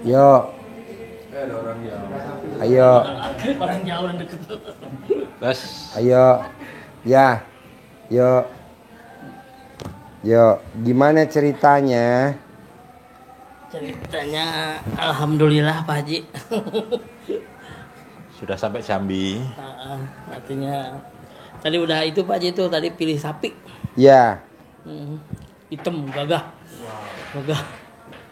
Yo. Ada orang jauh. Ayo. Orang jauh dan deket. Terus Ayo. Ya. Yo. Yo, gimana ceritanya? Ceritanya alhamdulillah Pak Haji. sudah sampai Jambi. Artinya tadi udah itu Pak Haji, itu tadi pilih sapi. Ya. Hitam gagah. Gagah.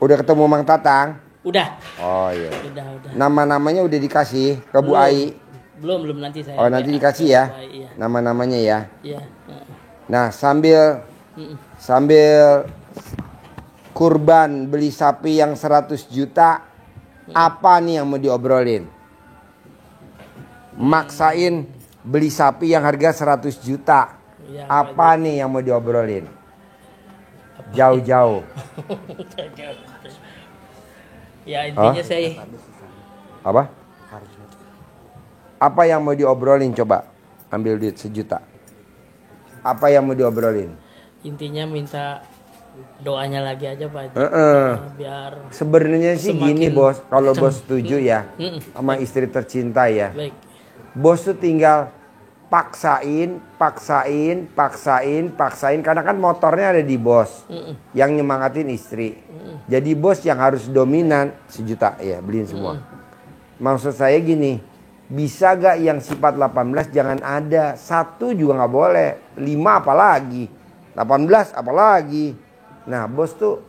Udah ketemu Mang Tatang? Udah. Oh iya. Udah. Nama-namanya udah dikasih ke Bu Ai? Belum nanti saya. Oh, nanti dikasih ya. Iya. Nama-namanya ya. Iya. Nah, sambil kurban beli sapi yang 100 juta, apa nih yang mau diobrolin? Maksain beli sapi yang harga 100 juta. Ya, apa nih yang mau diobrolin? Jauh-jauh. Ya intinya saya Apa? Apa yang mau diobrolin coba? Ambil duit 1 juta. Apa yang mau diobrolin? intinya minta doanya lagi aja Pak Haji. Biar Sebenarnya sih gini bos, kalau bos setuju ya sama istri tercinta ya. baik. Bos tuh tinggal paksain karena kan motornya ada di bos yang nyemangatin istri. Jadi bos yang harus dominan 1 juta ya, beliin semua. Maksud saya gini, bisa gak yang sifat 18 jangan ada, 1 juga gak boleh, 5 apalagi, 18 apalagi. Nah bos tuh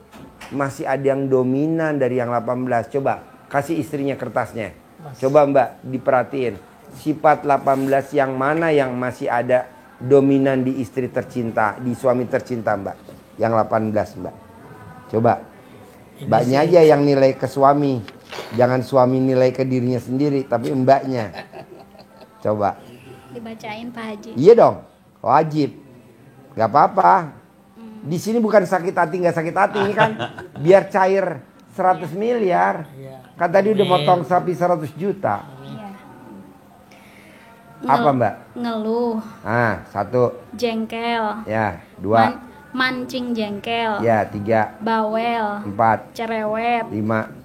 masih ada yang dominan dari yang 18. Coba kasih istrinya kertasnya, coba mbak diperhatiin, sifat 18 yang mana yang masih ada dominan di istri tercinta, di suami tercinta mbak, yang 18 mbak. Coba mbaknya aja yang nilai ke suami, jangan suami nilai ke dirinya sendiri, tapi mbaknya. Coba dibacain Pak Haji. iya dong, wajib, gak apa-apa. Di sini bukan sakit hati nggak sakit hati, ini kan biar cair 100 miliar. Kan tadi udah motong sapi 100 juta. Iya. Apa mbak? Ngeluh. 1. Jengkel. Ya 2. Mancing jengkel. Ya 3. Bawel. 4. Cerewet. 5.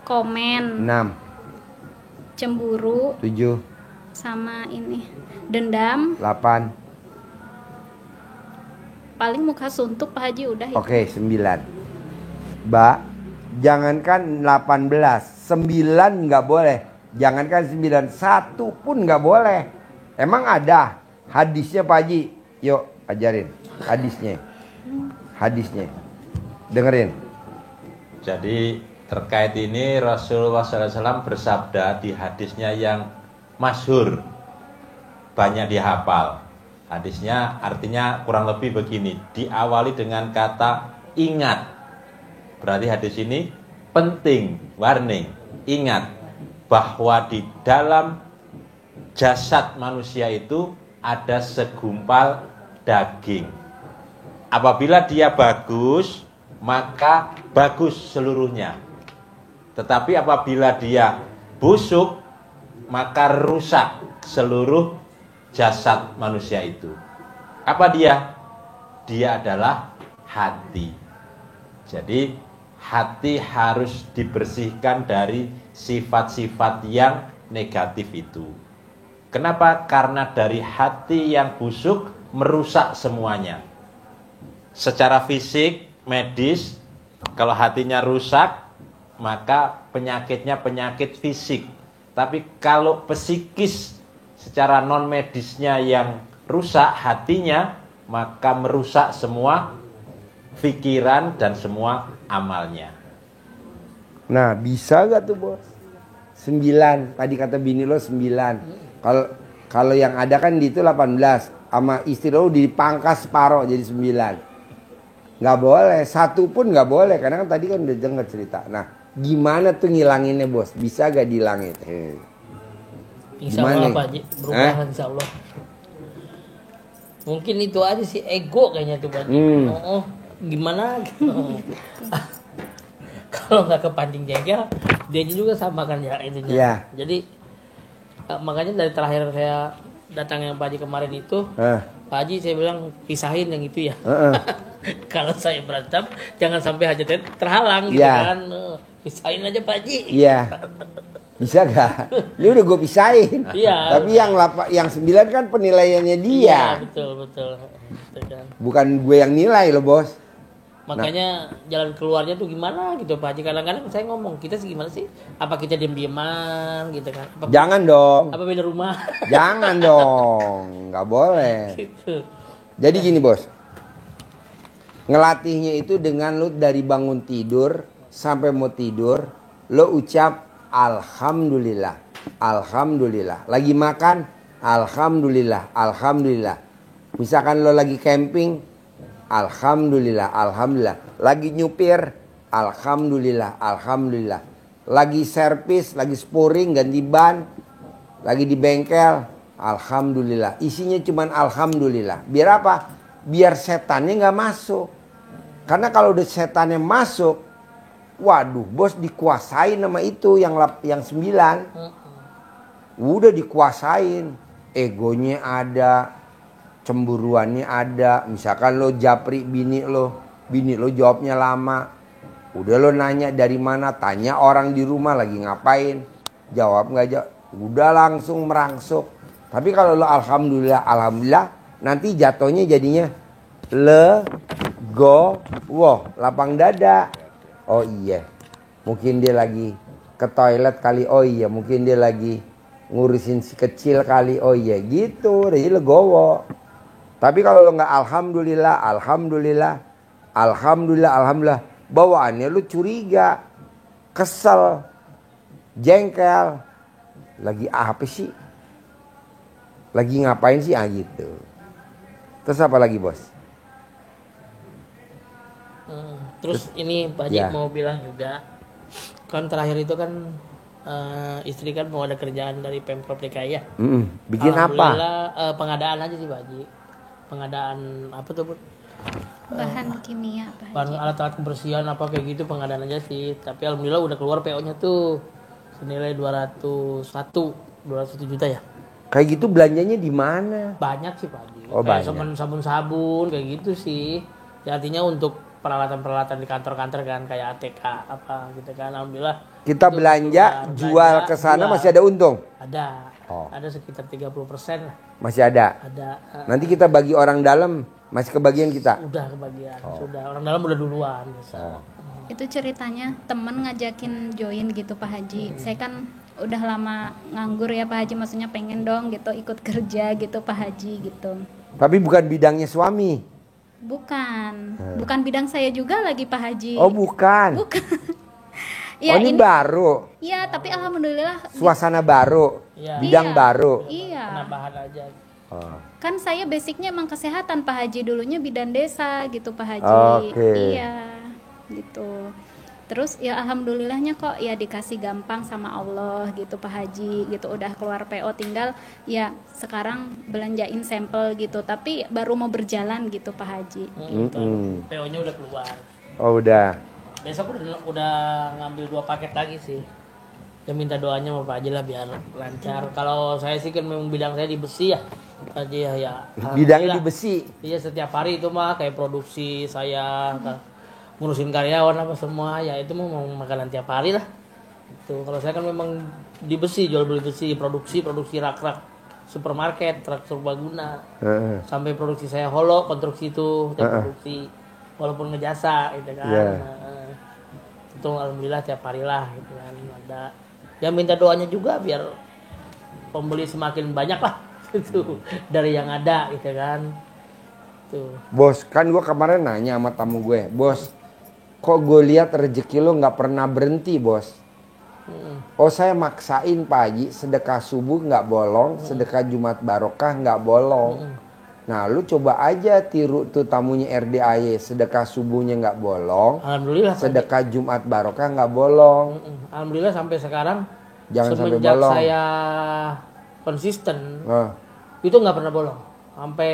Komen. 6. Cemburu. 7. Sama ini dendam. 8. Paling muka suntuk Pak Haji udah. Oke 9. Mbak, jangankan 18, 9 nggak boleh. Jangankan 9, 1 pun nggak boleh. Emang ada hadisnya Pak Haji? Yuk ajarin hadisnya. Hadisnya dengerin. Jadi terkait ini Rasulullah SAW bersabda di hadisnya yang masyhur, banyak dihafal. Hadisnya artinya kurang lebih begini, diawali dengan kata ingat. Berarti hadis ini penting, warning, ingat bahwa di dalam jasad manusia itu ada segumpal daging. Apabila dia bagus, maka bagus seluruhnya. Tetapi apabila dia busuk, maka rusak seluruh jasad manusia itu. Apa dia? Dia adalah hati. Jadi hati harus dibersihkan dari sifat-sifat yang negatif itu. Kenapa? Karena dari hati yang busuk merusak semuanya. Secara fisik, medis, kalau hatinya rusak, maka penyakitnya penyakit fisik. Tapi kalau psikis, secara non medisnya yang rusak hatinya, maka merusak semua pikiran dan semua amalnya. Nah bisa gak tuh bos? 9, tadi kata bini lo 9. Kalau yang ada kan di itu 18, sama istri lo dipangkas separoh jadi 9. Nggak boleh, 1 pun nggak boleh, karena kan tadi kan udah denger cerita. Nah gimana tuh ngilanginnya bos? Bisa gak dihilangin? Insya Allah Pak Haji, berubahan insya Allah. Mungkin itu aja sih, ego kayaknya tuh Pak Haji. Gimana? Kalau nggak kepancing jengkel, dia juga sama kan ya intinya. Yeah. Jadi makanya dari terakhir saya datang yang Pak Haji kemarin itu, Pak Haji saya bilang pisahin yang itu ya. Kalau saya berantem, jangan sampai hajatnya terhalang gitu kan. Pisahin aja Pak Haji. Iya. Bisa gak? Ini udah gue pisahin. Iya. Tapi yang 9 kan penilaiannya dia. Iya, betul. Betul kan. Bukan gue yang nilai loh, Bos. Makanya jalan keluarnya tuh gimana gitu Pak Haji. Kadang-kadang saya ngomong, kita sih gimana sih? Apa kita diam-diaman gitu kan? Jangan dong. Apa beda rumah? Jangan dong. Nggak boleh. Gitu. Jadi gini, Bos. Ngelatihnya itu dengan lu dari bangun tidur sampai mau tidur, lo ucap alhamdulillah, alhamdulillah. Lagi makan, alhamdulillah, alhamdulillah. Misalkan lo lagi camping, alhamdulillah, alhamdulillah. Lagi nyupir, alhamdulillah, alhamdulillah. Lagi servis, lagi sporing, ganti ban, lagi di bengkel, alhamdulillah. Isinya cuman alhamdulillah. Biar apa? Biar setannya nggak masuk. Karena kalau udah setannya masuk, waduh, bos dikuasain sama itu yang 9. Udah dikuasain. Egonya ada, cemburuannya ada. Misalkan lo japri bini lo jawabnya lama. Udah lo nanya dari mana, tanya orang di rumah lagi ngapain. Jawab nggak jawab, udah langsung merangsuk. Tapi kalau lo alhamdulillah, alhamdulillah, nanti jatuhnya jadinya legowo, lapang dada. Oh iya, mungkin dia lagi ke toilet kali. Oh iya, mungkin dia lagi ngurusin si kecil kali. Oh iya, gitu. Jadi legowo. Tapi kalau lo nggak alhamdulillah, alhamdulillah, alhamdulillah, alhamdulillah, bawaannya lu curiga, kesel, jengkel. Lagi apa sih? Lagi ngapain sih? Gitu. Terus apa lagi, Bos? Terus ini Pak Haji mau bilang juga, kan terakhir itu kan istri kan mau ada kerjaan dari Pemprov DKI ya. Bikin apa? Alhamdulillah pengadaan aja sih Pak Haji. Pengadaan apa tuh Bu? Bahan kimia Pak Bahan Haji. alat-alat kebersihan apa kayak gitu pengadaan aja sih. Tapi alhamdulillah udah keluar PO-nya tuh senilai 201 juta ya. Kayak gitu belanjanya di mana? Banyak sih Pak Haji. Oh, kayak banyak. sabun-sabun kayak gitu sih. Ya, artinya untuk peralatan-peralatan di kantor-kantor kan kayak ATK apa gitu kan. Alhamdulillah Kita belanja, jual ke sana masih ada untung? Ada. Oh. Ada sekitar 30% lah. Masih ada? Ada. Nanti kita bagi orang dalam, masih kebagian kita? Udah kebagian. Sudah. Orang dalam udah duluan. Itu ceritanya temen ngajakin join gitu Pak Haji. Saya kan udah lama nganggur ya Pak Haji, maksudnya pengen dong gitu ikut kerja gitu Pak Haji gitu. Tapi bukan bidangnya suami? Bukan bidang saya juga lagi Pak Haji. Oh bukan? Bukan. Ya, ini baru? Iya, tapi alhamdulillah. Suasana baru? Ya. Bidang baru? Iya. Penambahan aja. Kan saya basicnya emang kesehatan Pak Haji, dulunya bidan desa gitu Pak Haji. Oke. Iya, gitu. Terus ya alhamdulillahnya kok ya dikasih gampang sama Allah gitu Pak Haji gitu, udah keluar PO, tinggal ya sekarang belanjain sampel gitu, tapi baru mau berjalan gitu Pak Haji. Gitu. PO-nya udah keluar. Oh udah. Besok udah ngambil 2 paket lagi sih. Ya minta doanya sama Pak Haji lah biar lancar. Kalau saya sih kan memang bidang saya di besi ya. Pak Haji ya. Bidangnya di besi? Iya, setiap hari itu mah kayak produksi saya ngurusin karyawan apa semua ya, itu mau makanan tiap hari lah. Itu kalau saya kan memang di besi, jual beli besi, produksi rak-rak supermarket, rak serbaguna. Sampai produksi saya holo, konstruksi itu, produksi walaupun ngejasa gitu kan. Itu alhamdulillah tiap hari lah gitu kan ada. Ya minta doanya juga biar pembeli semakin banyak lah gitu dari yang ada gitu kan. Tuh. Bos, kan gue kemarin nanya sama tamu gue, bos, kok gue lihat rezeki lo nggak pernah berhenti, bos? Oh saya maksain Pak Haji, sedekah subuh nggak bolong, sedekah Jumat Barokah nggak bolong. Nah lu coba aja tiru tuh tamunya RDAY, sedekah subuhnya nggak bolong, Alhamdulillah. sedekah Jumat Barokah nggak bolong. Alhamdulillah sampai sekarang, Jangan sampai semenjak bolong. saya konsisten, itu nggak pernah bolong. Sampai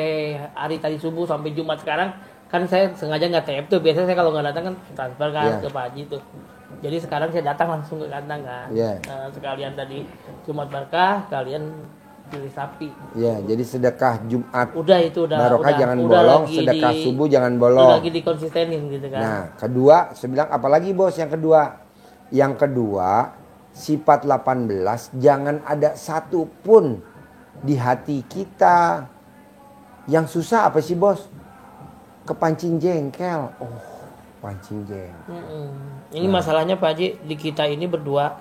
hari tadi subuh sampai Jumat sekarang, kan saya sengaja nggak TF tuh. Biasanya saya kalau nggak datang kan transfer kan ke Pak Haji tuh. Jadi sekarang saya datang langsung ke kandang kan. Sekalian tadi Jumat Barokah, kalian pilih sapi. Iya, jadi sedekah Jumat Barokah jangan bolong, sedekah subuh jangan bolong. Udah lagi dikonsistenin gitu kan. Nah, kedua, saya bilang apalagi bos yang kedua? Yang kedua, sifat 18 jangan ada satu pun di hati kita. Yang susah apa sih bos? Kepancing jengkel. Oh, pancing jengkel. Ini masalahnya Pak Haji, di kita ini berdua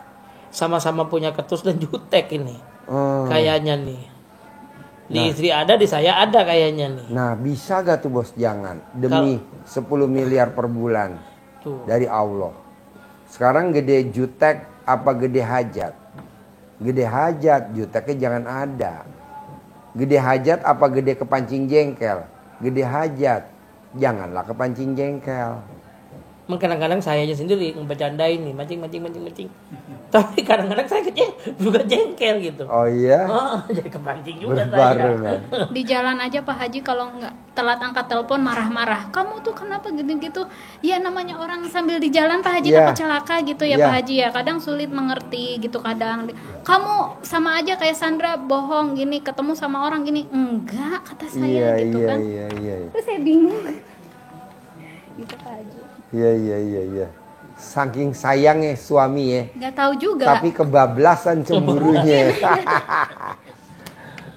sama-sama punya ketus dan jutek ini. Kayaknya nih. Di istri ada, di saya ada kayaknya nih. Nah, bisa gak tuh bos? Jangan. Demi 10 miliar per bulan. Tuh. Dari Allah. Sekarang gede jutek apa gede hajat? Gede hajat, juteknya jangan ada. Gede hajat apa gede kepancing jengkel? Gede hajat, janganlah kepancing jengkel. Kadang-kadang saya aja sendiri ngebercandain nih, mancing. Tapi kadang-kadang saya juga jengkel gitu. Oh iya? Jadi kepancing juga Berbarengan. saya. Di jalan aja Pak Haji kalau nggak telat angkat telepon marah-marah. Kamu tuh kenapa gitu-gitu? Ya namanya orang sambil di jalan Pak Haji takut celaka gitu ya Pak Haji ya. Kadang sulit mengerti gitu kadang. Kamu sama aja kayak Sandra bohong gini, ketemu sama orang gini. Enggak kata saya gitu kan. Iya. Terus saya bingung. Gitu Pak Haji. Iya. Saking sayangnya suami ya. Nggak tahu juga. Tapi kebablasan cemburunya.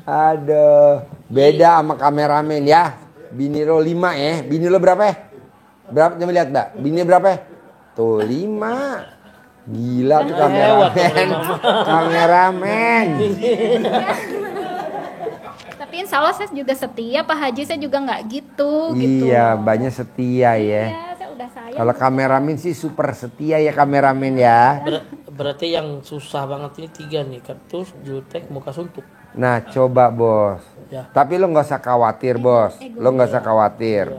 Aduh, beda sama kameramen ya. Bini lo 5 ya. Bini lo berapa ya? Berapa? Coba lihat, Mbak. Bini berapa ya? Tuh 5. Gila tuh kameramen. Kameramen. Tapi insya Allah saya juga setia Pak Haji, saya juga nggak gitu. Iya, banyak setia ya. Iya, saya udah sayang. Kalau kameramen sih super setia ya kameramen ya. Berarti yang susah banget ini 3 nih, ketus, jutek, muka suntuk. Nah coba bos. Ya. Tapi lo nggak usah khawatir bos. Lo nggak usah khawatir.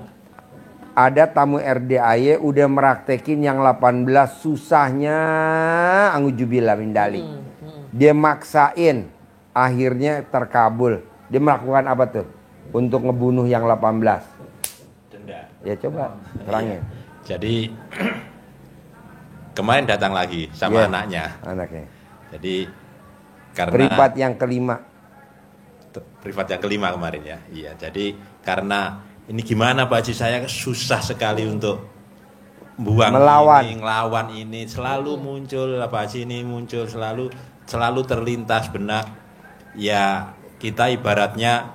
Ada tamu RDAY udah meraktekin yang 18 susahnya anggujubillah min dalik. Dia maksain, akhirnya terkabul. Dia melakukan apa tuh? Untuk ngebunuh yang 18. Denda. Ya coba terangin. Jadi kemarin datang lagi sama anaknya. Jadi karena privat yang kelima. Privat yang kelima kemarin ya. Iya, jadi karena ini gimana Pak Haji, saya susah sekali untuk melawan ini, ngelawan ini, selalu muncul Pak Haji, ini muncul selalu terlintas benak. Ya, kita ibaratnya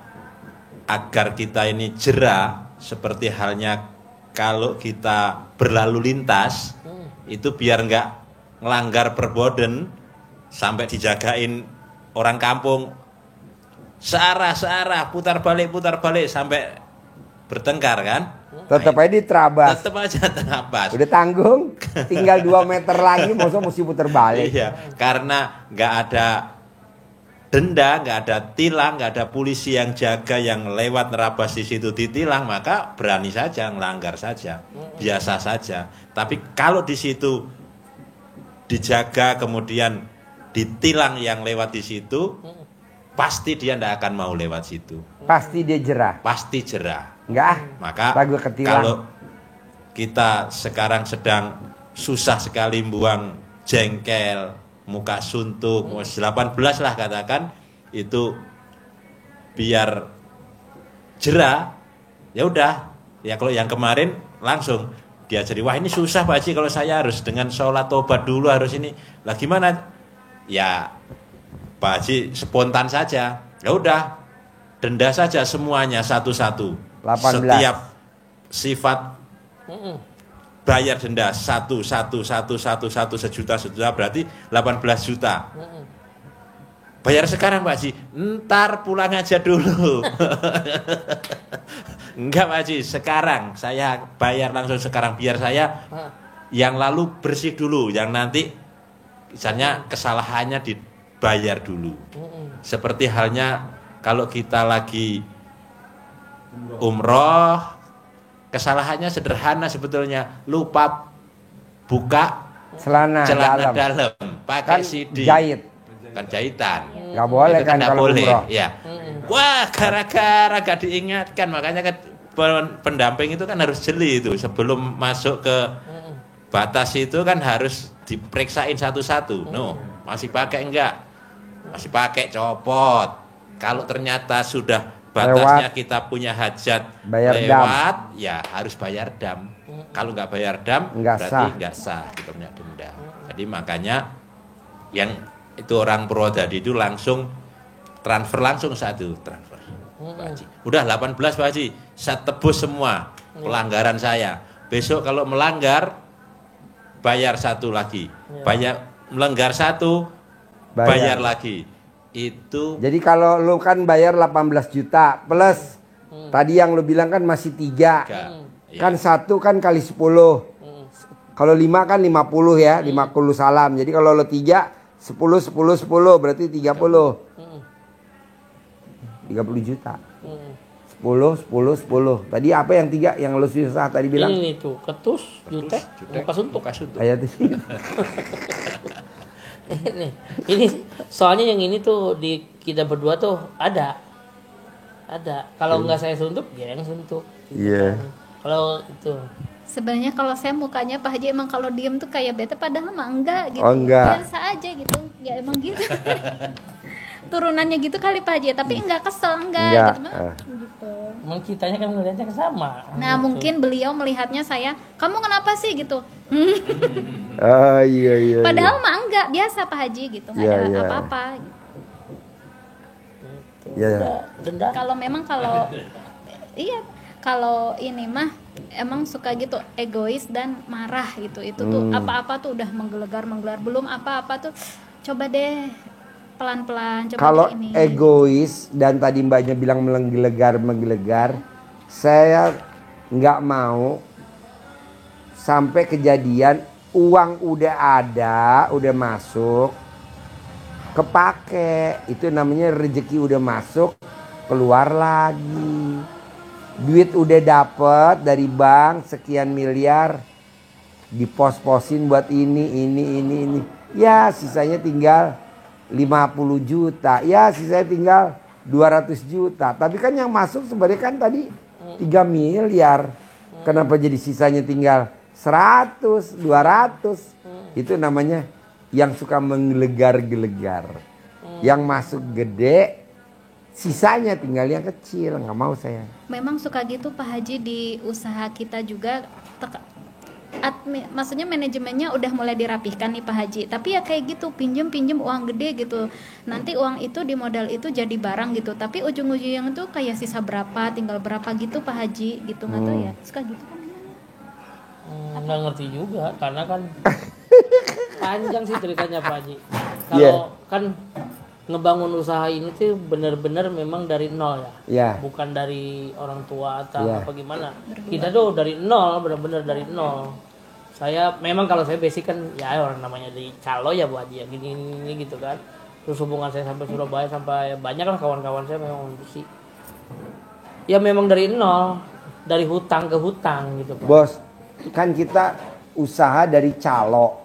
agar kita ini jera seperti halnya kalau kita berlalu lintas itu biar nggak ngelanggar perboden sampai dijagain orang kampung searah putar balik sampai bertengkar kan. Tetap aja diterabas. Tetap aja terabas. Udah tanggung, tinggal 2 meter lagi mesti putar balik. Iya, karena nggak ada denda, nggak ada tilang, nggak ada polisi yang jaga, yang lewat nerabas di situ ditilang, maka berani saja, ngelanggar saja, biasa saja. Tapi kalau di situ dijaga kemudian ditilang yang lewat di situ, pasti dia tidak akan mau lewat situ. Pasti dia jerah. Pasti jerah. Enggak, maka ragu ketilang. Kalau kita sekarang sedang susah sekali buang jengkel, muka suntuk, 18 lah katakan, itu biar jerah, ya udah. Ya kalau yang kemarin langsung diajari, wah ini susah Pak Haji, kalau saya harus dengan sholat tobat dulu, harus ini. Lah gimana? Ya Pak Haji spontan saja. Ya udah, denda saja semuanya satu-satu. 18. Setiap sifat bayar denda satu sejuta berarti 18 juta. Bayar sekarang Pak Haji, ntar pulang aja dulu. Enggak Pak Haji, sekarang saya bayar langsung sekarang, biar saya yang lalu bersih dulu, yang nanti misalnya kesalahannya dibayar dulu. Seperti halnya kalau kita lagi umroh, kesalahannya sederhana sebetulnya, lupa buka celana dalam pakai kan CD, jahit, kan jahitan, nggak boleh itu kan nggak kalau boleh umroh. ya. Wah, gara-gara gak diingatkan, makanya kan pendamping itu kan harus jeli itu sebelum masuk ke batas itu kan harus diperiksain satu-satu. No, masih pakai enggak? Masih pakai, copot. Kalau ternyata sudah batasnya kita punya hajat bayar lewat, ya harus bayar dam. Kalau nggak bayar dam Nggak berarti sah. nggak sah, kita punya denda. Jadi makanya yang itu orang Purwodadi itu langsung transfer langsung satu transfer. Pak Haji. Udah 18 Pak Haji, saya tebus semua pelanggaran saya. Besok kalau melanggar bayar satu lagi, bayar melanggar satu bayar lagi. Itu Jadi kalau lu kan bayar 18 juta plus tadi yang lu bilang kan masih 3. Kan satu kan kali 10. Kalau 5 kan 50 ya, 50 salam. Jadi kalau lu 3 10 10 10 berarti 30. 30 juta. 10 10 10. Tadi apa yang 3 yang lu susah tadi bilang? Ini tuh ketus, jutek, muka suntuk. Ayat ini. ini soalnya yang ini tuh di kita berdua tuh ada. Kalau nggak saya suntuk, dia yang suntuk. Iya. Kalau itu Sebenarnya kalau saya mukanya Pak Haji emang kalau diem tuh kayak bete, padahal mah enggak gitu. Oh, enggak. Biasa aja gitu. Ya emang gitu. Turunannya gitu kali Pak Haji, tapi enggak kesel enggak. Gitu, gitu. emang kitanya kan ngeliatnya sama. Nah, Gitu. mungkin beliau melihatnya saya, kamu kenapa sih gitu. Oh iya. Padahal mah enggak, biasa Pak Haji gitu, enggak Iya, ada iya. apa-apa gitu. Iya. Denda. Kalau memang kalau iya, kalau ini mah emang suka gitu egois dan marah gitu. Itu tuh apa-apa tuh udah menggelegar, belum apa-apa tuh coba deh pelan-pelan, coba Kalau deh ini. egois dan tadi mbaknya bilang menggelegar, saya nggak mau sampai kejadian uang udah ada, udah masuk, kepake. Itu namanya rezeki udah masuk, keluar lagi. Duit udah dapet dari bank sekian miliar, dipos-posin buat ini. Ya sisanya tinggal 50 juta. Ya sisanya tinggal 200 juta. Tapi kan yang masuk sebenarnya kan tadi 3 miliar. Kenapa jadi sisanya tinggal 100, 200? Itu namanya yang suka menggelegar-gelegar. Yang masuk gede, sisanya tinggal yang kecil. Nggak mau saya. Memang suka gitu Pak Haji di usaha kita juga maksudnya manajemennya udah mulai dirapihkan nih Pak Haji, tapi ya kayak gitu pinjem uang gede gitu, nanti uang itu di modal itu jadi barang gitu, tapi ujung-ujungnya tuh kayak sisa berapa tinggal berapa gitu Pak Haji gitu, nggak tahu ya suka gitu kan. Nggak ngerti juga karena kan panjang sih ceritanya Pak Haji. Kalau Yeah. kan ngebangun usaha ini tuh benar-benar memang dari nol ya, Yeah. bukan dari orang tua atau Yeah. apa gimana. Kita tuh dari nol, benar-benar dari nol. Saya memang kalau saya basic kan ya orang namanya di calo ya Bu Haji ya gini gitu kan. Terus hubungan saya sampai Surabaya sampai banyak lah kawan-kawan saya memang bersih. Ya memang dari nol, dari hutang ke hutang gitu Pak. Bos, kan kita usaha dari calo.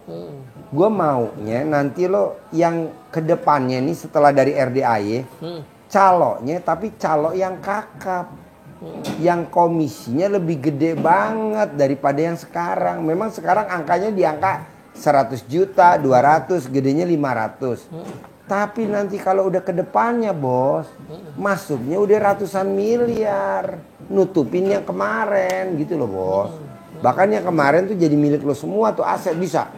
Gue maunya nanti lo yang kedepannya nih setelah dari RDAY, calonya tapi calo yang kakap. Yang komisinya lebih gede banget daripada yang sekarang. Memang sekarang angkanya di angka 100 juta, 200, gedenya 500. Tapi nanti kalau udah kedepannya bos, masuknya udah ratusan miliar. Nutupin yang kemarin gitu loh bos. Bahkan yang kemarin tuh jadi milik lo semua tuh aset bisa.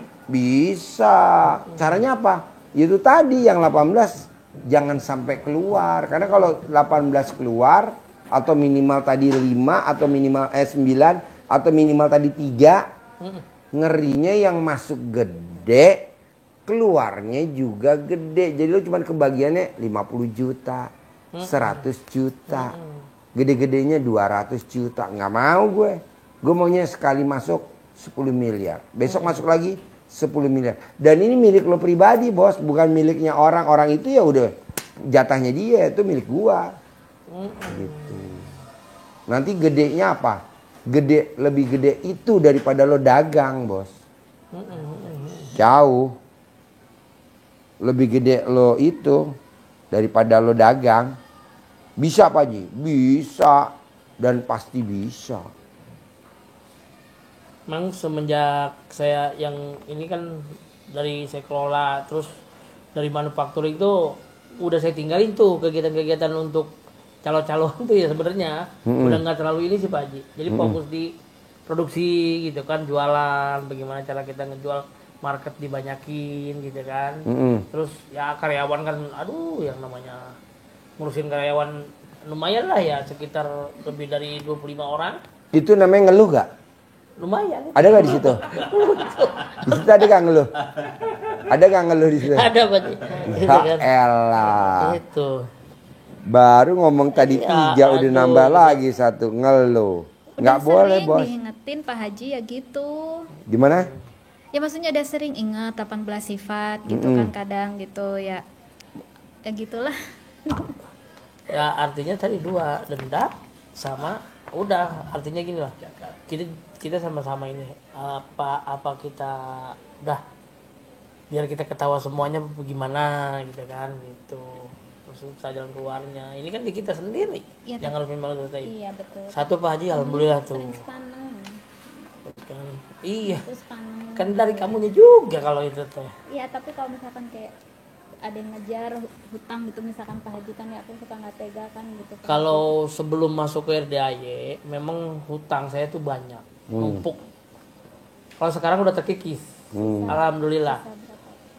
Caranya apa? Itu tadi yang 18 jangan sampai keluar. Karena kalau 18 keluar atau minimal tadi 5 atau minimal 9 atau minimal tadi 3, ngerinya yang masuk gede, keluarnya juga gede. Jadi lo cuma kebagiannya 50 juta, 100 juta. Gede-gedenya 200 juta. Nggak mau gue. Gue maunya sekali masuk 10 miliar. Besok masuk lagi 10 miliar. Dan ini milik lo pribadi bos, bukan miliknya orang. Orang itu ya udah jatahnya dia, itu milik gua. Gitu. Nanti gedenya apa? Lebih gede itu daripada lo dagang bos. Jauh. Lebih gede lo itu daripada lo dagang. Bisa Pak Ji? Bisa. Dan pasti bisa. Memang semenjak saya yang ini kan dari saya kelola terus dari manufaktur itu udah saya tinggalin tuh kegiatan-kegiatan untuk calo-calo itu ya sebenarnya udah nggak terlalu ini sih Pak Haji. Jadi fokus di produksi gitu kan, jualan, bagaimana cara kita ngejual, market dibanyakin gitu kan. Terus ya karyawan kan, aduh yang namanya ngurusin karyawan lumayan lah ya, sekitar lebih dari 25 orang. Itu namanya ngeluh gak? Lumayan. Ada gak di situ? Di situ ada gak ngeluh? Ada gak ngeluh di situ? Ada berarti. Ya elah. Itu. Baru ngomong tadi Ya, 3 udah aduh. nambah lagi 1 ngeluh. Nggak Udah boleh sering bos. diingetin Pak Haji ya gitu. Gimana? Ya maksudnya udah sering ingat 18 sifat gitu kan kadang gitu ya. Ya gitulah. Ya artinya tadi 2, denda sama udah, artinya gini lah. Kita sama-sama ini apa kita udah biar kita ketawa semuanya gimana gitu kan gitu. Terus jalan keluarnya. Ini kan di kita sendiri. Iya, yang harus memang selesai. Iya betul. Satu Pak Haji alhamdulillah tuh. Sering sepaneng. Kan. Iya. Terus sepaneng. Kan dari kamunya juga kalau itu tuh. Iya tapi kalau misalkan kayak ada yang ngejar hutang gitu misalkan Pak Haji kan ya aku suka nggak tega kan gitu. Kalau sebelum masuk ke RDAY memang hutang saya tuh banyak, numpuk. Kalau sekarang udah terkikis. Alhamdulillah.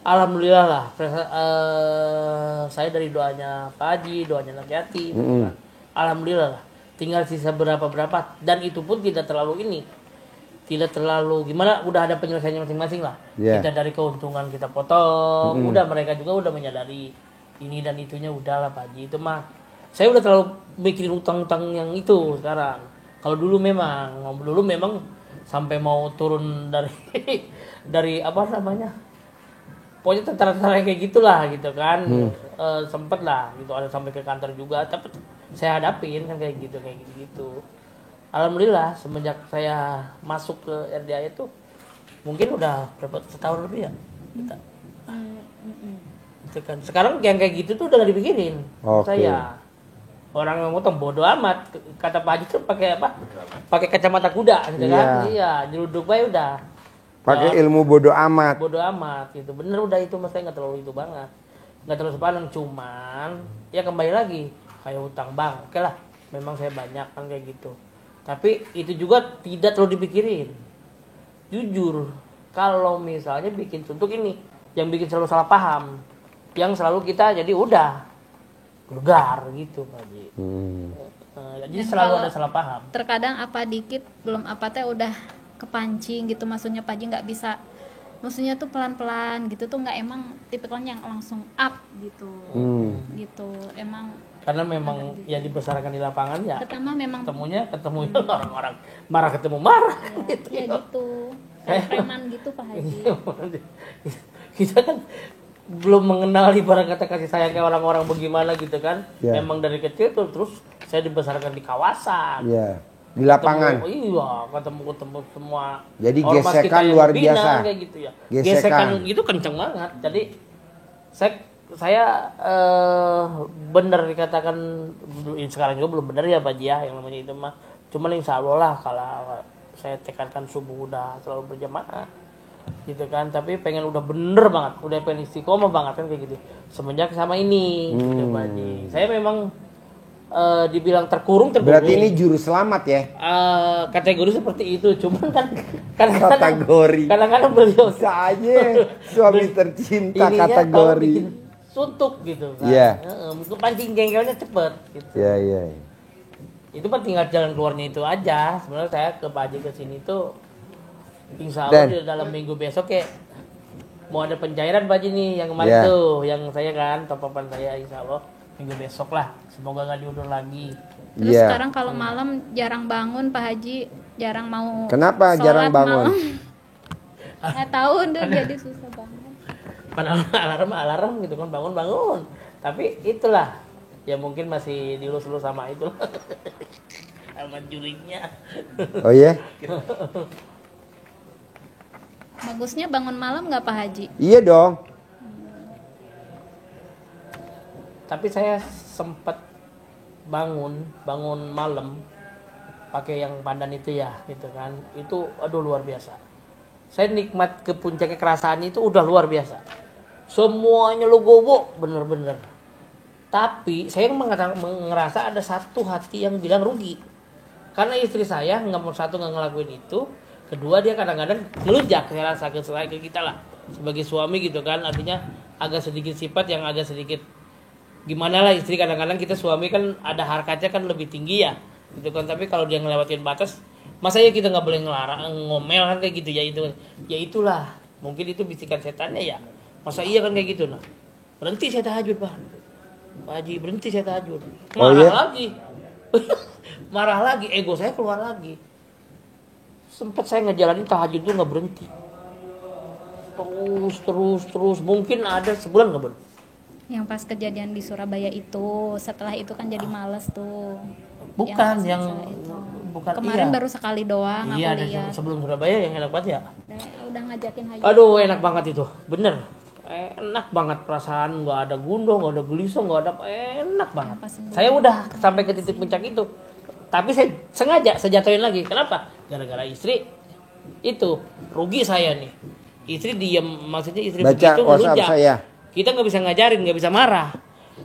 Alhamdulillah lah. Saya dari doanya Pak Haji, doanya Nak Yati, gitu kan. Alhamdulillah lah. Tinggal sisa berapa dan itu pun tidak terlalu ini. Tidak terlalu gimana, udah ada penyelesaiannya masing-masing lah. Yeah. Kita dari keuntungan kita potong, udah mereka juga udah menyadari ini dan itunya udah lah Pak Haji. Itu mah saya udah terlalu mikirin utang-utang yang itu sekarang. Kalau dulu memang sampai mau turun dari dari apa namanya? Pokoknya tentara-tentara kayak gitulah gitu kan. Sempet lah gitu, ada sampai ke kantor juga, tapi saya hadapin kan kayak gitu. Alhamdulillah semenjak saya masuk ke RDA itu mungkin udah berapa setahun lebih ya kita. Itu kan sekarang yang kayak gitu tuh udah gak dipikirin. Oke. Saya orang yang motong bodoh amat, kata Pak Haji tuh pakai apa? Pakai kacamata kuda gitu kan. Iya, nyeruduk aja udah. Pakai ilmu bodoh amat. Bodoh amat gitu. Bener udah itu mas, saya nggak terlalu itu banget, nggak terlalu sepaneng, cuman ya kembali lagi kayak hutang bang, oke lah memang saya banyak kan kayak gitu, tapi itu juga tidak terlalu dipikirin. Jujur kalau misalnya bikin suntuk ini yang bikin selalu salah paham, yang selalu kita jadi udah gegar gitu Pak Haji. Jadi Dan selalu kalau ada salah paham. terkadang apa dikit belum apa teh udah kepancing gitu, maksudnya Pak Haji nggak bisa, maksudnya tuh pelan-pelan gitu tuh, nggak emang tipikalnya yang langsung up gitu. Gitu emang Karena memang yang dibesarkan di lapangan ya pertama memang ketemu orang-orang marah, ketemu marah gitu. ya gitu kayak preman gitu Pak Haji. Kita kan belum mengenal ibarat kata kasih sayang kayak orang-orang bagaimana gitu kan. Ya. Memang dari kecil tuh terus saya dibesarkan di kawasan. Iya. Di lapangan. Ketemu semua. Jadi ormas gesekan kita yang luar membina, biasa. kayak gitu ya. Gesekan. Gesekan itu kenceng banget. Jadi saya benar dikatakan sekarang juga belum benar ya Pak Haji ya, yang namanya itu mah. Cuman insya Allah lah kalau saya tekankan subuh udah selalu berjamaah gitu kan, tapi pengen udah bener banget, udah pengen istiqomah banget kan kayak gitu semenjak sama ini gitu Pak Haji. Saya memang dibilang terkurung. Berarti ini juru selamat ya? Kategori seperti itu, cuman kan Kategori. kadang-kadang beliau Bisa aja suami tercinta ininya kalau kategori. bikin suntuk gitu kan. Iya. Itu pancing jengkelnya cepet gitu. Iya. Itu kan tinggal jalan keluarnya itu aja. Sebenarnya saya ke Pak Haji kesini tuh insya Allah di dalam minggu besok ya mau ada pencairan Pak Haji nih yang kemarin tuh, yang saya kan top-upan saya insya Allah minggu besok lah. Semoga nggak diundur lagi. Terus sekarang kalau malam jarang bangun Pak Haji, jarang mau. Kenapa sholat jarang bangun? Nggak tahu udah jadi susah banget. Alarm gitu kan, bangun. Tapi itulah ya mungkin masih dilus-lus sama itu sama juriknya. Oh iya? Bagusnya bangun malam nggak Pak Haji? Iya dong. Tapi saya sempat bangun malam pakai yang pandan itu ya gitu kan, itu aduh luar biasa. Saya nikmat ke puncaknya kerasaan itu udah luar biasa, semuanya logowo bener-bener. Tapi saya ngerasa ada satu hati yang bilang rugi. Karena istri saya satu nggak ngelakuin itu, kedua dia kadang-kadang ngelunjak, saya rasa ke kita lah sebagai suami gitu kan, artinya agak sedikit sifat yang agak sedikit gimana lah istri, kadang-kadang kita suami kan ada harkatnya kan lebih tinggi ya gitu kan, tapi kalau dia ngelewatin batas, masa ya kita nggak boleh ngelarang ngomel kan kayak gitu ya itulah mungkin itu bisikan setannya ya, masa iya kan kayak gitu, nah berhenti saya tahajud Pak Haji, berhenti saya tahajud, lagi marah lagi, ego saya keluar lagi. Sempat saya ngejalanin tahajud itu nggak berhenti, terus mungkin ada sebulan nggak berhenti. Yang pas kejadian di Surabaya itu, setelah itu kan jadi males tuh. Bukan yang itu. bukan Kemarin iya. baru sekali doang Iya, aku lihat. sebelum Surabaya yang enak banget ya. Udah ngajakin Haji. Aduh, enak banget itu, bener. Enak banget perasaan, nggak ada gundah, nggak ada gelisah, nggak ada enak banget. Saya udah sampai ke titik puncak itu, tapi saya sengaja saya jatuhin lagi. Kenapa? Gara-gara istri itu rugi saya nih. Istri diam, maksudnya istri Baca begitu WhatsApp ngelunjak. saya. Kita nggak bisa ngajarin, nggak bisa marah.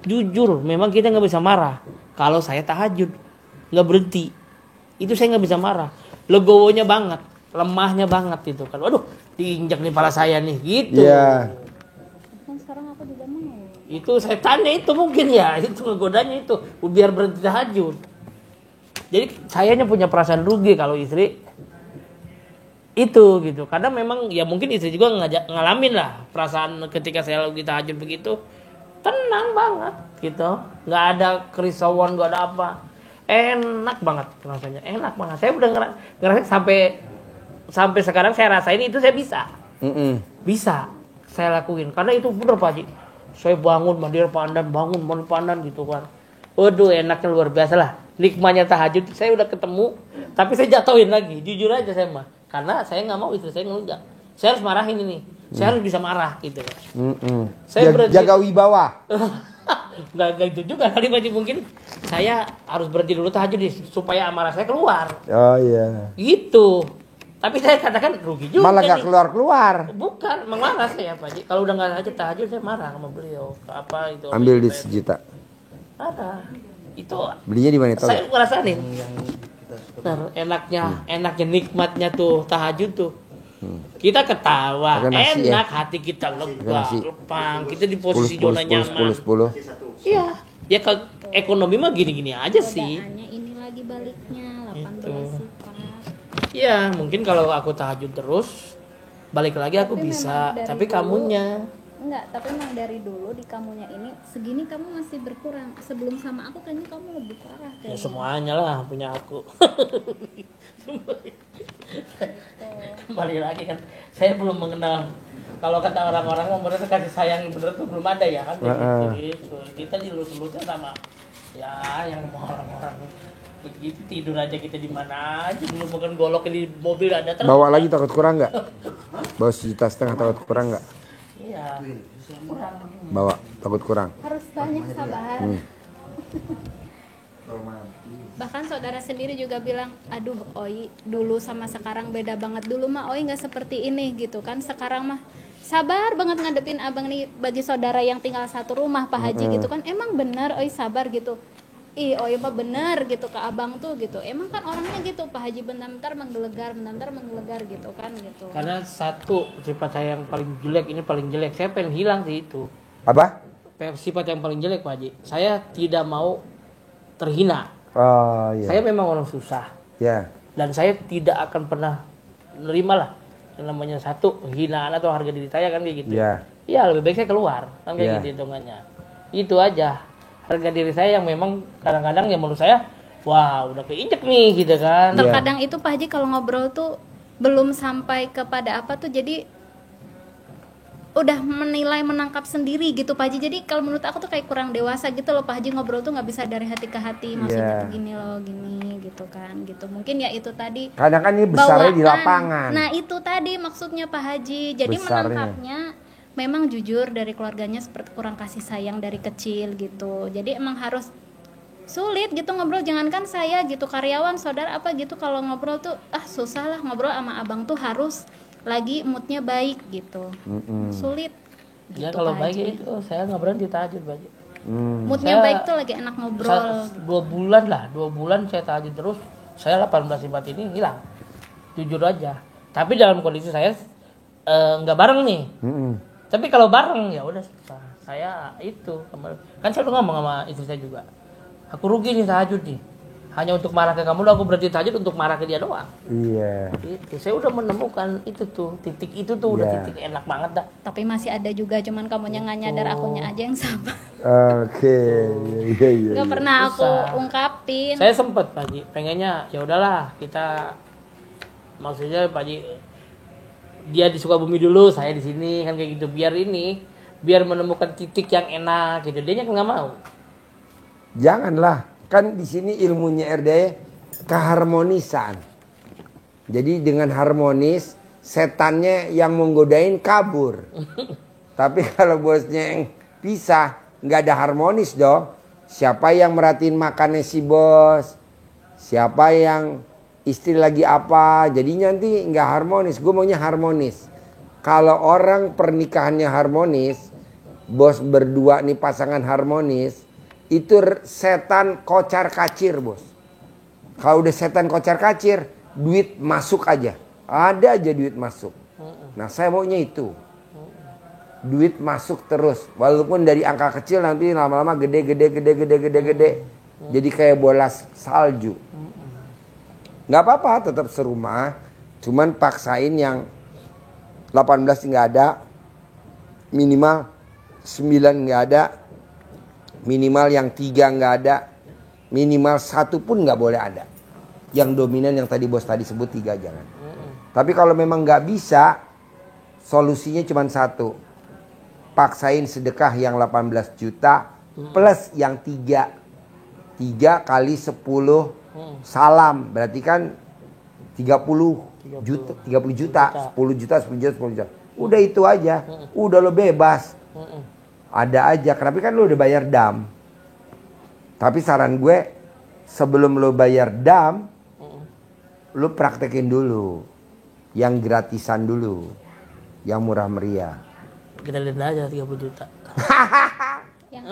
Jujur, memang kita nggak bisa marah. Kalau saya tahajud, nggak berhenti, itu saya nggak bisa marah. Legowonya banget, lemahnya banget itu kan. Waduh, diinjak nih pala saya nih, gitu. Iya. Kan sekarang aku juga mau. Itu setannya itu mungkin ya, itu ngegodanya itu biar berhenti tahajud. Jadi sayanya punya perasaan rugi kalau istri itu gitu, karena memang ya mungkin istri juga ngalamin lah perasaan ketika saya lagi tahajud begitu, tenang banget gitu, nggak ada kerisauan, nggak ada apa, enak banget rasanya, enak banget. Saya udah ngerasain sampai sekarang saya rasain itu saya bisa saya lakuin, karena itu bener Pak Haji. Saya bangun mandir pandan gitu kan. Waduh, enaknya luar biasa lah. Nikmatnya tahajud saya udah ketemu, tapi saya jatuhin lagi. Jujur aja saya mah. Karena saya nggak mau istri saya ngelunjak. Saya harus marahin ini. Saya harus bisa marah gitu. Saya berhenti. Jaga wibawa. Nggak itu juga kali Pak Haji, mungkin saya harus berhenti dulu tahajud supaya amarah saya keluar. Oh iya. Gitu. Tapi saya katakan rugi juga. Malah nggak nih. keluar. Bukan, marah saya Pak Haji. Kalau udah nggak tahajud saya marah sama beliau. Apa itu? Ambil di 1 juta. Ada. Itu Belinya di mana itu? saya ngerasain. Enaknya nikmatnya tuh tahajud tuh. Kita ketawa, Pakai nasi, enak, hati kita lega, nasi. lepang, kita di posisi 10, zona nyaman. 10. Iya, ya kalau ekonomi mah gini-gini aja sih. Godaannya ini lagi baliknya 18 Itu. sifat. Iya, mungkin kalau aku tahajud terus, balik lagi aku Tapi bisa. memang dari Tapi dulu- kamunya, Enggak, tapi memang dari dulu di kamunya ini segini kamu masih berkurang. Sebelum sama aku kayaknya kamu lebih parah ya kayaknya. semuanya lah punya aku. Kembali lagi kan, saya belum mengenal. Kalau kata orang-orang mereka kasih sayang yang bener tuh belum ada ya kan. Gitu. Kita dilus-lusnya sama ya yang orang-orang begitu, tidur aja kita di mana aja, dulu bukan golok di mobil ada terus. Bawa lagi takut kurang nggak? Bawa 1,5 juta takut kurang nggak? Iya. Kurang. Bawa takut kurang. Harus banyak sabar. Bahkan saudara sendiri juga bilang, aduh Oi dulu sama sekarang beda banget. Dulu mah Oi nggak seperti ini gitu kan. Sekarang mah sabar banget ngadepin abang nih, bagi saudara yang tinggal satu rumah Pak Haji gitu kan. Emang benar Oi sabar gitu. Ih Oi mah bener gitu ke abang tuh gitu. Emang kan orangnya gitu Pak Haji, bentar-bentar menggelegar gitu kan gitu. Karena satu sifat saya yang paling jelek, ini paling jelek. Saya pengen hilang sih itu. Apa? Sifat yang paling jelek Pak Haji. Saya tidak mau terhina. Oh iya. Saya memang orang susah. Ya. Dan saya tidak akan pernah menerima lah yang namanya satu hinaan atau harga diri saya kan kayak gitu. Ya. Iya, lebih baik saya keluar kan kayak Iya. gitu hitungannya. Itu aja. Harga diri saya yang memang kadang-kadang ya menurut saya wah udah keinjek nih gitu kan. Iya. Terkadang itu Pak Haji kalau ngobrol tuh belum sampai kepada apa tuh, jadi udah menangkap sendiri gitu Pak Haji. Jadi kalau menurut aku tuh kayak kurang dewasa gitu loh Pak Haji, ngobrol tuh nggak bisa dari hati ke hati, maksudnya Iya. tuh gini loh gini gitu kan gitu. Mungkin ya itu tadi Kadang kan ini besarnya di bawaan. lapangan. Nah itu tadi maksudnya Pak Haji. Jadi Besarnya. menangkapnya memang jujur dari keluarganya seperti kurang kasih sayang dari kecil gitu. Jadi emang harus sulit gitu ngobrol. Jangankan saya gitu, karyawan saudara apa gitu, kalau ngobrol tuh susah lah ngobrol sama abang tuh, harus lagi moodnya baik gitu. Sulit Ya gitu, kalau Pak baik Haji. itu saya nggak berhenti tahajud Pak Haji. Moodnya Saya- baik tuh lagi enak ngobrol. 2 bulan lah, 2 bulan saya tahajud terus. saya 18 sifat ini hilang, jujur aja. Tapi dalam kondisi saya nggak bareng nih. Tapi kalau bareng ya udah susah. Saya itu kan saya udah ngomong sama istri saya juga. Aku rugi nih tahajud nih. Hanya untuk marah ke kamu, aku berarti tahajud untuk marah ke dia doang. Iya. Itu saya udah menemukan itu tuh, titik itu tuh udah titik enak banget dah. Tapi masih ada juga, cuman kamunya nggak nyadar, akunya aja yang sabar. Oke. Iya. Nggak pernah aku Susah. ungkapin. Saya sempet Pak Haji, pengennya ya udahlah kita, maksudnya Pak Haji dia di Sukabumi dulu, saya di sini kan kayak gitu, biar menemukan titik yang enak gitu. Dia nggak mau. Janganlah, kan di sini ilmunya RDA keharmonisan. Jadi dengan harmonis, setannya yang menggodain kabur. Tapi kalau bosnya yang pisah, nggak ada harmonis dong. Siapa yang merhatiin makannya si bos? Siapa yang istri lagi apa? Jadi nanti nggak harmonis. Gue maunya harmonis. Kalau orang pernikahannya harmonis, bos berdua nih pasangan harmonis, itu setan kocar kacir bos. Kalau udah setan kocar kacir, duit masuk aja. Ada aja duit masuk. Nah saya maunya itu. Duit masuk terus. Walaupun dari angka kecil nanti lama-lama gede. Jadi kayak bola salju. Nggak apa-apa, tetap serumah. Cuman paksain yang 18 nggak ada. Minimal 9 nggak ada. Minimal yang 3 nggak ada. Minimal 1 pun nggak boleh ada. Yang dominan yang tadi bos tadi sebut 3 jangan. Tapi kalau memang nggak bisa, solusinya cuma 1. Paksain sedekah yang 18 juta plus yang 3. 3 kali 10 salam. Berarti kan 30 juta. 10 juta. Udah itu aja. Udah lo bebas. Ada aja, tapi kan lo udah bayar dam. Tapi saran gue, sebelum lo bayar dam, lo praktekin dulu. Yang gratisan dulu. Yang murah meriah. Kita lihat aja 30 juta. Yang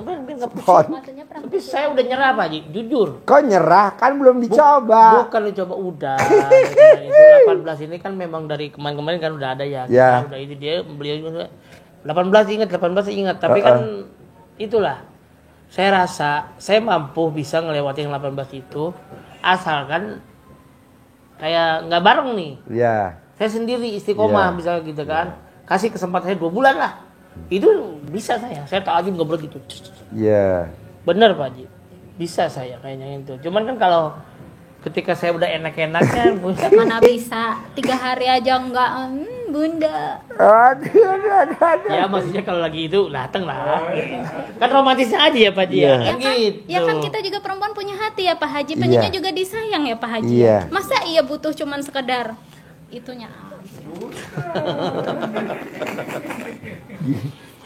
maksudnya Tapi saya udah nyerah Pak Haji, jujur. Kok nyerah? Kan belum dicoba. Bukan dicoba, udah. Itu 18 ini kan memang dari kemarin-kemarin kan udah ada ya. Ya. Udah itu dia beliau 18 ingat. Tapi kan itulah. Saya rasa saya mampu bisa ngelewati yang 18 itu asalkan kayak nggak bareng nih. Ya. Saya sendiri istiqomah bisa gitu kan. Kasih kesempatan saya 2 bulan lah. Itu bisa saya. Saya tahajud nggak begitu. Iya. Bener Pak Haji. Bisa saya kayaknya itu. Cuman kan kalau ketika saya udah enak-enaknya mana bisa 3 hari aja enggak, bunda. Aduh. ya maksudnya kalau lagi itu dateng lah. Kan romantisnya aja ya Pak Haji ya. Ya kan, Gitu. ya kan kita juga perempuan punya hati ya Pak Haji, pengennya juga disayang ya Pak Haji. Iya. Masa iya butuh cuman sekedar itunya?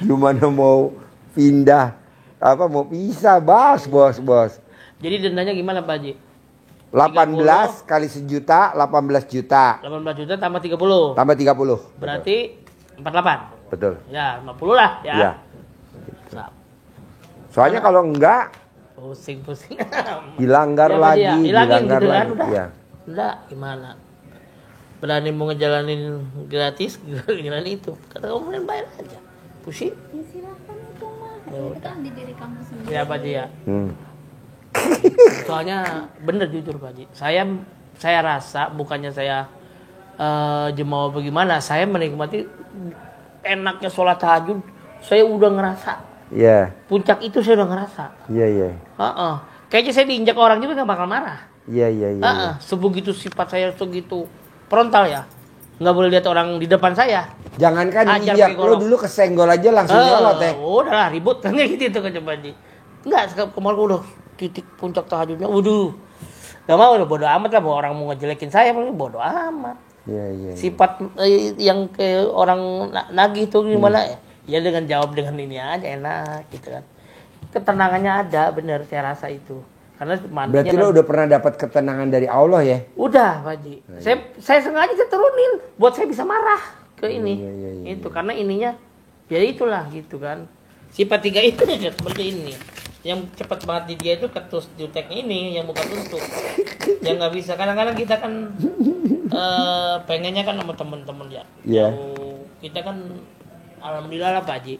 Gimana mau pindah? Apa mau pisah, bos? Jadi dendanya gimana Pak Haji? 18 kali sejuta, 18 juta. 18 juta tambah 30. Tambah 30. Berarti 48. Betul. Ya, 50 lah ya. Iya. Sap. Soalnya kalau enggak Pusing. dilanggar Ya, Pak lagi, Haji, ya. Hilangin dilanggar gitu kan, lagi. udah. Iya. Udah, gimana? Berani mau ngejalanin gratis, ngejalanin itu. Kata kamu bayar aja. Pusing. Ya silakan itu mah. Ya Itu udah. kan di diri kamu sendiri. Ya Pak Haji ya. Hmm. Soalnya bener jujur Pak Haji. Saya rasa bukannya saya jemaah bagaimana, saya menikmati enaknya sholat tahajud. Saya udah ngerasa. Iya. Puncak itu saya udah ngerasa. Iya. Kayaknya saya diinjak orang juga nggak bakal marah. Iya. Sebegitu sifat saya segitu frontal ya. Nggak boleh lihat orang di depan saya. Jangankan Ajar diinjak, pakai lo golok. dulu kesenggol aja langsung nyolot ya. Udah lah ribut kan kayak gitu kan Pak Haji. Enggak, kemarin udah titik puncak tahajudnya. Waduh. Gak mau udah bodo amat lah, mau orang mau ngejelekin saya bodo amat. Iya. Sifat yang ke orang nagih itu gimana ya? Ya dengan jawab dengan ini aja enak gitu kan. Ketenangannya ada bener saya rasa itu. Karena mandinya Berarti lo udah pernah dapat ketenangan dari Allah ya? udah Pak Haji. Saya sengaja saya turunin buat saya bisa marah ke ini. Iya. Itu karena ininya ya itulah gitu kan. Sifat 3 itu ya seperti ini. yang cepat banget di dia itu ketus jutek ini yang bukan tutup. Yang nggak bisa. Kadang-kadang kita kan pengennya kan sama temen-temen ya. Iya. Kita kan alhamdulillah lah Pak Haji.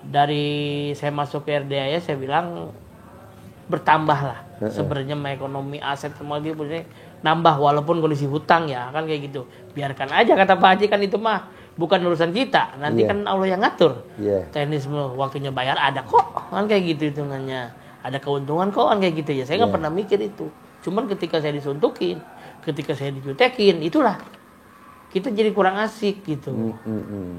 Dari saya masuk ke RDA ya saya bilang bertambah lah. Sebenarnya ekonomi aset semua gitu nambah walaupun kondisi hutang ya kan kayak gitu. Biarkan aja kata Pak Haji kan itu mah bukan urusan kita. Nanti kan Allah yang ngatur. Teknis waktunya bayar ada kok. Kan kayak gitu hitungannya. Ada keuntungan kok kan kayak gitu ya. Saya nggak pernah mikir itu. Cuman ketika saya disuntukin, ketika saya dijutekin, itulah kita jadi kurang asik gitu.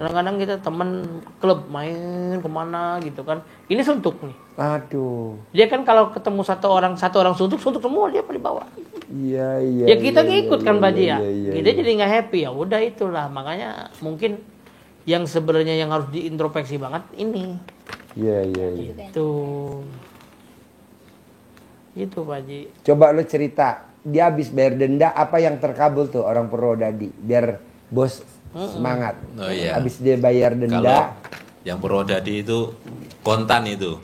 Kadang-kadang kita temen klub main kemana gitu kan. Ini suntuk nih. Aduh. Dia kan kalau ketemu satu orang suntuk semua dia pada bawah. Iya. Ya kita ngikut kan Pak Haji ya. Kita jadi nggak happy ya. Udah itulah makanya mungkin yang sebenarnya yang harus diintrospeksi banget ini. Iya. Itu Pak Haji. Coba lo cerita, dia habis bayar denda apa yang terkabul tuh orang Purwodadi biar bos semangat. Oh iya. Habis dia bayar Kalau denda. yang Purwodadi itu kontan itu.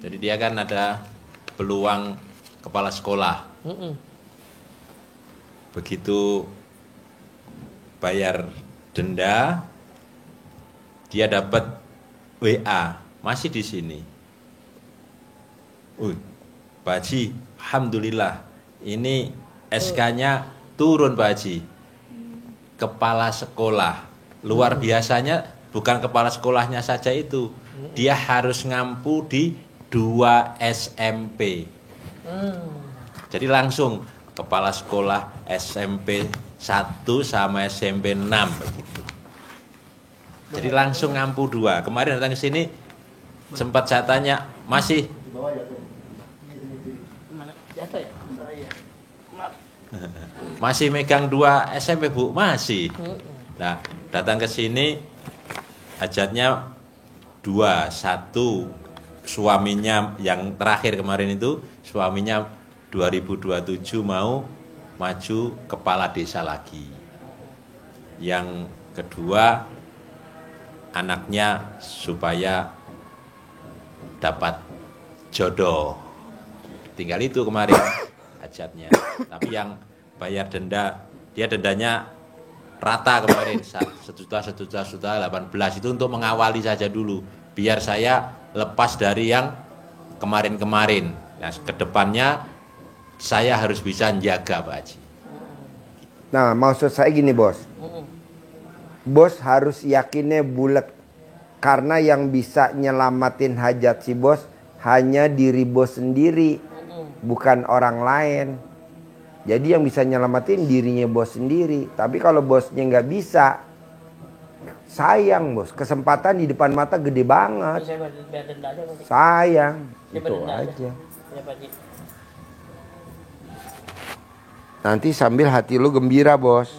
Jadi dia kan ada peluang kepala sekolah. Begitu bayar denda, dia dapat WA masih di sini. Pak Haji, alhamdulillah ini SK-nya turun Pak Haji. Kepala sekolah luar biasanya bukan kepala sekolahnya saja itu, dia harus ngampu di 2 SMP. Jadi langsung kepala sekolah SMP 1 sama SMP 6 begitu. Jadi langsung ngampu 2. Kemarin datang ke sini sempat saya tanya, masih masih megang 2 SMP Bu? Masih. Nah, datang ke sini hajatnya 2, 1 suaminya yang terakhir kemarin itu suaminya 2027 mau maju kepala desa lagi. Yang kedua anaknya supaya dapat jodoh. Tinggal itu kemarin hajatnya. Tapi yang bayar denda, dia dendanya rata kemarin 1 juta 18 itu untuk mengawali saja dulu. Biar saya lepas dari yang kemarin-kemarin. Nah, kedepannya saya harus bisa menjaga Pak Haji. Nah, maksud saya gini bos. Bos harus yakinnya bulat. Karena yang bisa nyelamatin hajat si bos hanya diri bos sendiri. Bukan orang lain. Jadi yang bisa nyelamatin dirinya bos sendiri. Tapi kalau bosnya nggak bisa, sayang bos. Kesempatan di depan mata gede banget. Sayang. Itu aja. Nanti sambil hati lu gembira bos.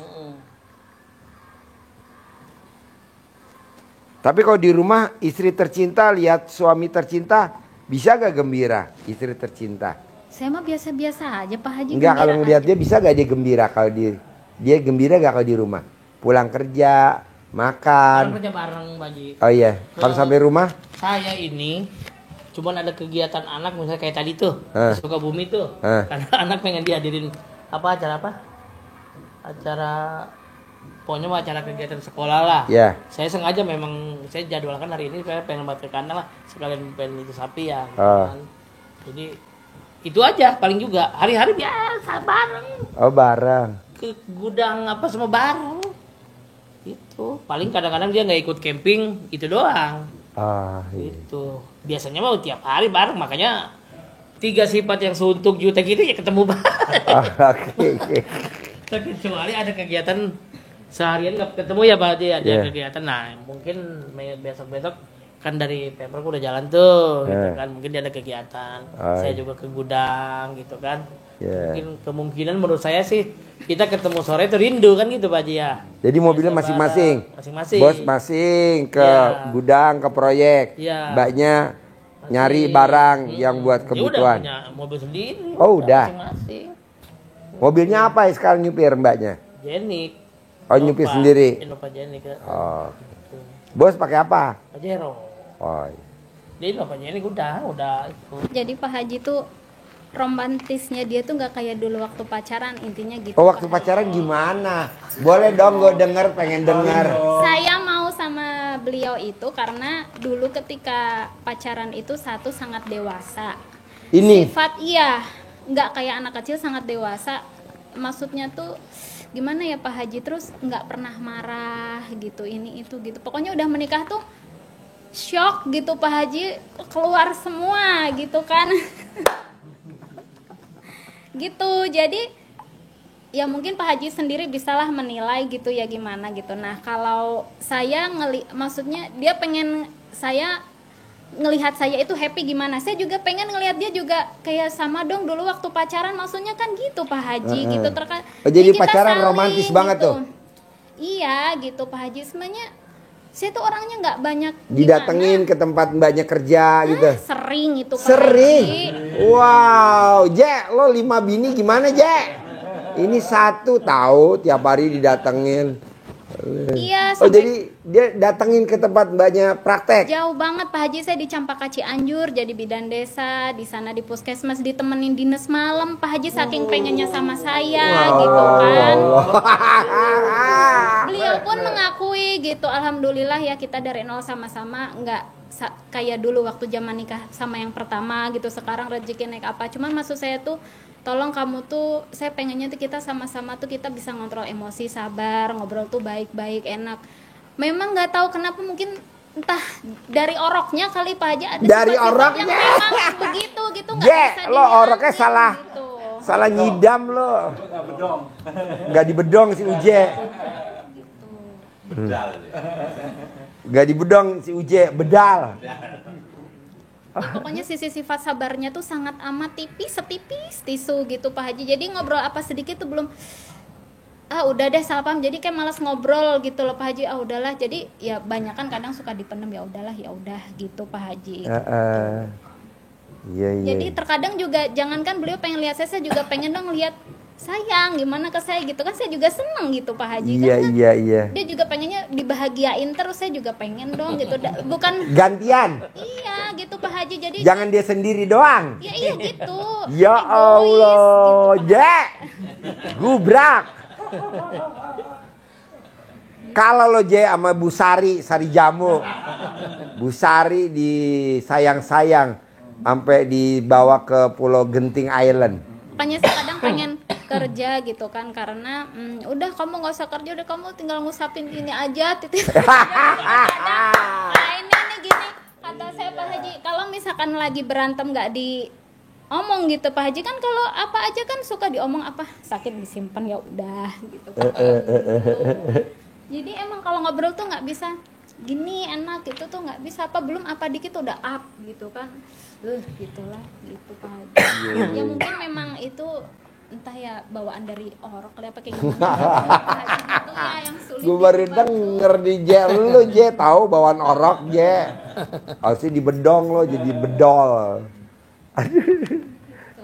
Tapi kalau di rumah istri tercinta lihat suami tercinta, bisa gak gembira istri tercinta? Saya mah biasa-biasa aja Pak Haji. Enggak, kalau ngeliat dia bisa gak dia gembira kalau dia gembira gak kalau di rumah? Pulang kerja, makan. Pulang kerja bareng Pak Haji. Oh iya, kalau sampai rumah? Saya ini cuman ada kegiatan anak misalnya kayak tadi tuh, suka bumi tuh. Karena anak pengen dihadirin acara pokoknya acara kegiatan sekolah lah. Yeah. Saya sengaja memang saya jadwalkan hari ini saya pengen mampir ke kandang lah sekalian pengen itu sapi ya. Jadi itu aja paling juga hari-hari biasa bareng. Oh bareng. Ke gudang apa semua bareng. Itu paling kadang-kadang dia nggak ikut camping itu doang. Iya. Itu biasanya mau tiap hari bareng makanya 3 sifat yang suntuk jutek itu ya ketemu bareng. Oke. Kecuali ada kegiatan seharian nggak ketemu ya Pak Haji ada kegiatan. Nah mungkin besok-besok kan dari Pemprov udah jalan tuh gitu kan, mungkin dia ada kegiatan. Saya juga ke gudang gitu kan. Mungkin kemungkinan menurut saya sih kita ketemu sore itu rindu kan gitu Pak Haji ya. Jadi mobilnya masing-masing. Bos masing ke gudang, ke proyek. Mbaknya nyari barang yang buat kebutuhan. Ya udah punya mobil sendiri. Oh udah. Masing-masing. Mobilnya apa ya sekarang nyupir mbaknya? Jenik. Oh nyupir sendiri. Innova Jenik. Oh. Bos pakai apa? Pajero. Oh. Dia bapaknya ini udah itu. Jadi Pak Haji tuh romantisnya dia tuh nggak kayak dulu waktu pacaran, intinya gitu. Oh, waktu Pak Haji. pacaran gimana? Boleh dong gue denger, pengen denger. Saya mau sama beliau itu karena dulu ketika pacaran itu satu sangat dewasa. Ini Sifat iya, nggak kayak anak kecil, sangat dewasa. Maksudnya tuh gimana ya Pak Haji, terus nggak pernah marah gitu, ini itu gitu. Pokoknya udah menikah tuh shock gitu Pak Haji, keluar semua gitu kan. Gitu, jadi ya mungkin Pak Haji sendiri bisalah menilai gitu ya gimana gitu. Nah kalau saya maksudnya dia pengen saya ngelihat saya itu happy gimana, saya juga pengen ngelihat dia juga kayak sama dong dulu waktu pacaran, maksudnya kan gitu Pak Haji gitu jadi kita pacaran saling, romantis banget gitu. tuh. Iya gitu Pak Haji, sebenarnya saya tuh orangnya nggak banyak Didatengin ke tempat mbaknya kerja gitu. sering itu Pak Sering. Haji. Wow, Jek, lo 5 bini gimana Jek? Ini 1 tahu tiap hari didatengin. Iya, Oh sampai jadi dia datengin ke tempat mbaknya praktek. jauh banget Pak Haji, saya di Campaka Cianjur jadi bidan desa, di sana di puskesmas ditemenin dinas malam Pak Haji, saking pengennya sama saya gitu kan. Beliau pun mengakui gitu, alhamdulillah ya kita dari nol sama-sama, nggak kayak dulu waktu zaman nikah sama yang pertama gitu. Sekarang rezeki naik apa, cuman maksud saya tuh tolong kamu tuh, saya pengennya tuh kita sama-sama tuh kita bisa ngontrol emosi, sabar, ngobrol tuh baik-baik, enak. Memang nggak tahu kenapa, mungkin entah dari oroknya kali Pak Haji, ada Dari sifat-sifat oroknya. yang memang begitu gitu, nggak Jek, bisa lo oroknya dihilangin salah. gitu. Salah nyidam lo. Gak dibedong si Uje. Gak dibedong si Uje, bedal. Ya, pokoknya sisi sifat sabarnya tuh sangat amat tipis, setipis tisu gitu Pak Haji. Jadi ngobrol apa sedikit tuh belum, udah deh salah paham. Jadi kayak malas ngobrol gitu loh Pak Haji. Udahlah. Jadi ya banyak kan kadang suka dipendem, ya udahlah ya udah gitu Pak Haji. Iya. Jadi terkadang juga jangankan beliau pengen lihat saya juga pengen dong lihat sayang gimana ke saya gitu kan, saya juga seneng gitu Pak Haji. Iya, kan iya. dia juga pengennya dibahagiain terus, saya juga pengen dong gitu. Bukan Gantian. iya gitu Pak Haji, jadi Jangan dia sendiri doang. ya iya gitu. Ya Egois, Allah, gitu, Pak Jek. Gubrak. Kalau lo Jek sama Bu Sari, Sari Jamu. Bu Sari disayang-sayang sampai dibawa ke Pulau Genting Island. Makanya saya kadang pengen kerja gitu kan, karena udah kamu nggak usah kerja, udah kamu tinggal ngusapin ini aja titik. Nah ini gini kata saya Pak Haji, kalau misalkan lagi berantem nggak diomong gitu Pak Haji, kan kalau apa aja kan suka diomong, apa sakit disimpan ya udah gitu kan. Jadi emang kalau ngobrol tuh nggak bisa gini enak gitu tuh, nggak bisa, apa belum apa dikit udah up gitu kan. Gitulah gitu Pak Haji. Ya mungkin memang itu entah ya bawaan dari orok kali apa kayak gimana. Pak Haji gitu ya yang sulit. Gue baru dibantu. denger di Jek, lu Jek tahu bawaan orok Jek. Harusnya dibedong lo jadi bedol.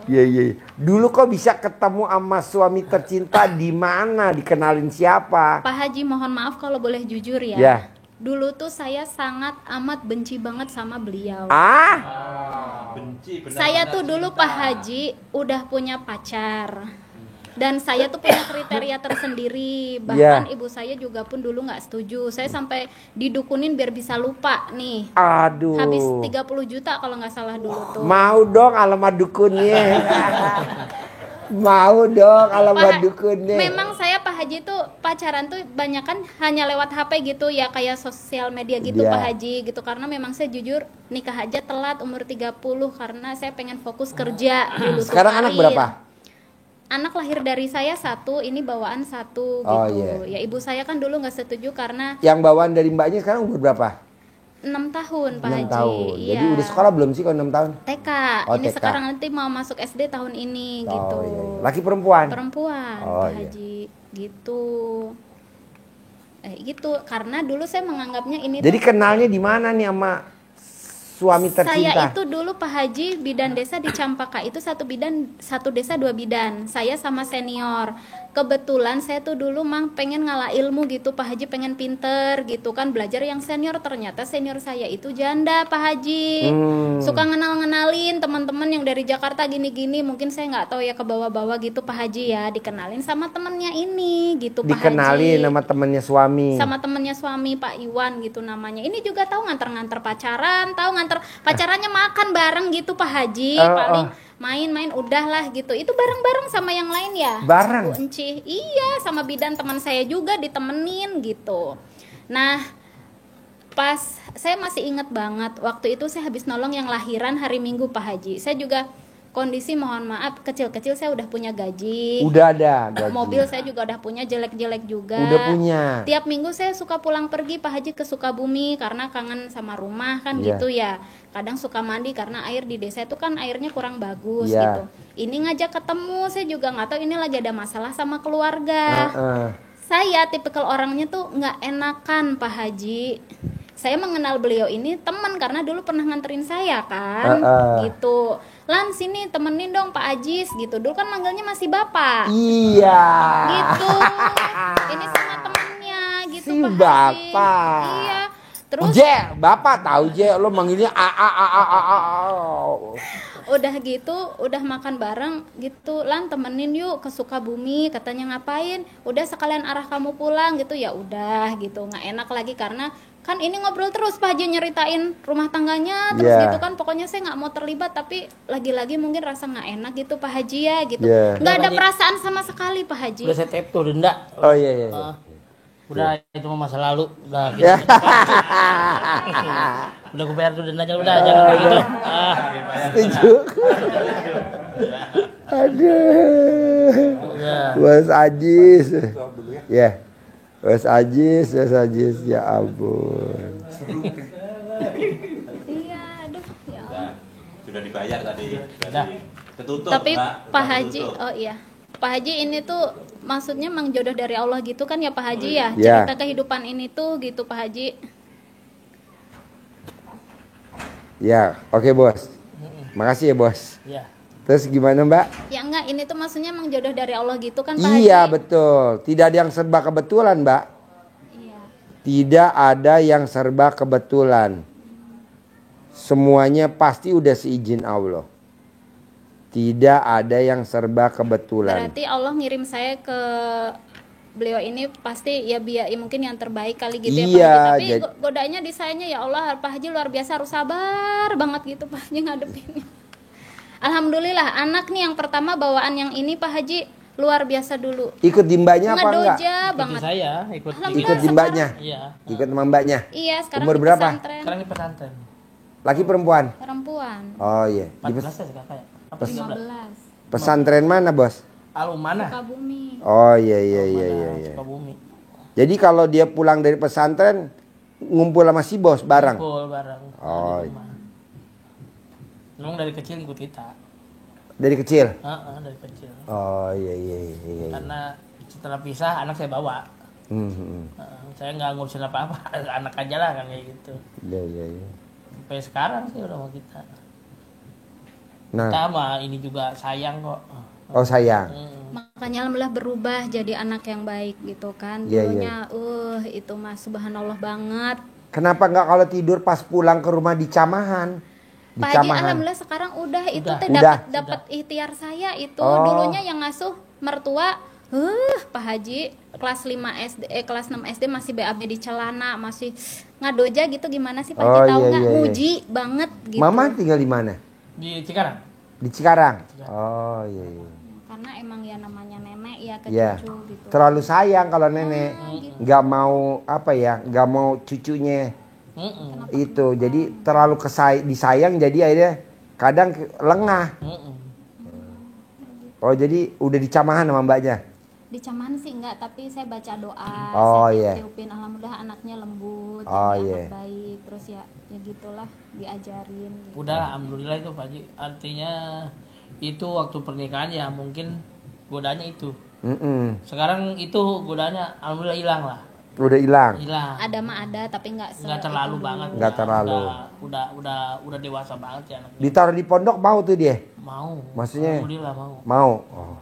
Iya. Dulu kok bisa ketemu sama suami tercinta di mana? Dikenalin siapa? Pak Haji mohon maaf kalau boleh jujur ya. Ya. Dulu tuh saya sangat amat benci banget sama beliau. Benci, Saya tuh dulu Pak Haji udah punya pacar. Dan saya tuh punya kriteria tersendiri. Bahkan ibu saya juga pun dulu nggak setuju. Saya sampai didukunin biar bisa lupa nih. Aduh. Habis 30 juta kalau nggak salah dulu tuh. Mau dong alamat dukunnya. Mau dong alamat dukunnya. Memang saya Pak Haji tuh pacaran tuh banyak kan hanya lewat HP gitu ya, kayak sosial media gitu Iya. Pak Haji gitu. Karena memang saya jujur nikah aja telat umur 30 karena saya pengen fokus kerja dulu. tuh, Sekarang anak karir. berapa? Anak lahir dari saya 1, ini bawaan 1 gitu. Oh, iya. Ya ibu saya kan dulu nggak setuju karena Yang bawaan dari mbaknya sekarang umur berapa? 6 tahun Pak 6 Haji. tahun. Iya. Jadi udah sekolah belum sih kalau 6 tahun? TK. Oh, Ini TK. sekarang nanti mau masuk SD tahun ini gitu. Iya. Laki perempuan? Perempuan Oh, Pak iya. Haji gitu. Gitu karena dulu saya menganggapnya ini Jadi tuh kenalnya di mana nih sama suami tercinta. Saya itu dulu Pak Haji bidan desa di Campaka itu satu desa 2 bidan. Saya sama senior. Kebetulan saya tuh dulu mang pengen ngalah ilmu gitu Pak Haji, pengen pinter gitu kan, belajar yang senior. Ternyata senior saya itu janda Pak Haji. Suka ngenalin teman-teman yang dari Jakarta gini-gini. Mungkin saya nggak tahu ya ke bawah-bawah gitu Pak Haji ya, dikenalin sama temennya ini gitu Pak Haji. Dikenalin sama temennya suami. Sama temennya suami Pak Iwan gitu namanya. Ini juga tahu nganter-nganter pacaran, tahu nganter pacarannya makan bareng gitu Pak Haji. Paling main-main udahlah gitu. Itu bareng-bareng sama yang lain ya. Bareng. Bu Enci. Iya, sama bidan teman saya juga ditemenin gitu. Nah, pas saya masih inget banget waktu itu saya habis nolong yang lahiran hari Minggu Pak Haji. Saya juga kondisi mohon maaf kecil-kecil saya udah punya gaji. Udah ada gaji. Mobil saya juga udah punya, jelek-jelek juga. Udah punya. Tiap minggu saya suka pulang pergi Pak Haji ke Sukabumi karena kangen sama rumah kan Iya. gitu ya. Kadang suka mandi karena air di desa itu kan airnya kurang bagus Iya. gitu. Ini ngajak ketemu, saya juga nggak tahu ini lagi ada masalah sama keluarga. Saya tipikal orangnya tuh nggak enakan Pak Haji. Saya mengenal beliau ini teman karena dulu pernah nganterin saya kan, gitu. Lan sini temenin dong Pak Ajis gitu. Dulu kan manggilnya masih Bapak. Iya. Gitu. Ini sama temennya gitu Si Pak Haji. Bapak. Iya. Terus Je, Bapak tahu Je, lo manggilnya a. udah gitu, udah makan bareng gitu. Lan temenin yuk ke Sukabumi, katanya ngapain? Udah sekalian arah kamu pulang gitu. Ya udah gitu. Nggak enak lagi karena kan ini ngobrol terus Pak Haji nyeritain rumah tangganya terus Yeah. gitu kan. Pokoknya saya nggak mau terlibat tapi lagi-lagi mungkin rasa nggak enak gitu Pak Haji ya gitu. Yeah. Nggak ada Pak Haji. perasaan sama sekali Pak Haji. Udah saya tap tuh denda. Oh iya. Udah itu mah masa lalu. Udah gitu. Ya. Udah gue bayar tuh dendanya, udah jangan kayak gitu. Setuju. Aduh. Udah. Bos Ajis. Ya. Bos Ajis, ya ampun. Iya, aduh ya Allah. Sudah dibayar tadi. Udah. Ketutup. Tapi Mbak. Pak Udah Haji, ketutup. oh iya. Pak Haji ini tuh maksudnya memang jodoh dari Allah gitu kan ya Pak Haji ya. Ya. Cerita kehidupan ini tuh gitu Pak Haji. Ya, oke bos. Makasih ya bos. Ya. Terus gimana Mbak? Ya enggak, ini tuh maksudnya memang jodoh dari Allah gitu kan Pak Haji. Iya betul. Tidak ada yang serba kebetulan Mbak. Iya. Tidak ada yang serba kebetulan. Semuanya pasti udah seizin Allah. Tidak ada yang serba kebetulan. Berarti Allah ngirim saya ke beliau ini pasti ya biar ya mungkin yang terbaik kali gitu Iya, ya Pak Haji. Tapi jadi- godanya di sayanya ya Allah Pak Haji luar biasa harus sabar banget gitu Pak Haji ngadepinnya. Alhamdulillah anak nih yang pertama bawaan yang ini Pak Haji luar biasa dulu. Ikut di mbaknya apa enggak? Ngedoja Ikuti banget. saya, ikut. Alhamdulillah. Ikut di mbaknya. Iya. Ikut sama mbaknya. Iya, sekarang Umur di berapa? pesantren. Sekarang di pesantren. Laki perempuan? Perempuan. Oh iya. Di 14 ya kakak ya? Apa 13? 15. pesantren mana bos? Alumana. Sukabumi. Oh iya iya iya iya. iya. Sukabumi. Jadi kalau dia pulang dari pesantren ngumpul sama si bos bareng. Kumpul bareng. Oh, Di rumah. Memang dari kecil ikut kita. Dari kecil. Dari kecil. Oh iya iya iya. iya. Karena setelah pisah anak saya bawa. Saya nggak ngurusin apa-apa, anak aja lah kan kayak gitu. Iya iya iya. Sampai sekarang sih udah sama kita. Nah, Kita mah ini juga sayang kok. oh sayang. Makanya alhamdulillah berubah jadi anak yang baik gitu kan. Iya, Dulunya itu mah subhanallah banget. Kenapa nggak kalau tidur pas pulang ke rumah di Camahan? Di Pak Haji Camahan. alhamdulillah sekarang udah itu teh Udah. dapat ikhtiar saya itu Oh. dulunya yang ngasuh mertua Pak Haji kelas 5 SD kelas 6 SD masih BAB di celana masih ngadoja gitu gimana sih Pak Haji Oh, tahu iya, nggak iya, iya. muji banget gitu. Mama tinggal di mana? Di Cikarang. Di Cikarang. Oh iya iya. Karena emang ya namanya nenek ya ke Ya. cucu gitu. Terlalu sayang kalau nenek. Nggak mau apa ya? Nggak mau cucunya itu. Jadi terlalu disayang jadi akhirnya kadang lengah. Oh jadi udah dicamahan sama mbaknya. Di Camahan sih enggak, tapi saya baca doa, Oh, saya iya. tiupin alhamdulillah anaknya lembut, Oh, jadi iya. anak baik, terus ya gitulah diajarin. Gitu. Udah alhamdulillah itu Pak Haji. Artinya itu waktu pernikahan ya mungkin godanya itu. Mm-mm. Sekarang itu godanya alhamdulillah hilang lah. Udah hilang. hilang. Ada mah ada tapi nggak Nggak terlalu itu banget. Nggak terlalu. Udah dewasa banget ya anaknya. Ditaruh di pondok mau tuh dia? Mau. Maksudnya? Alhamdulillah mau. Mau. Oh.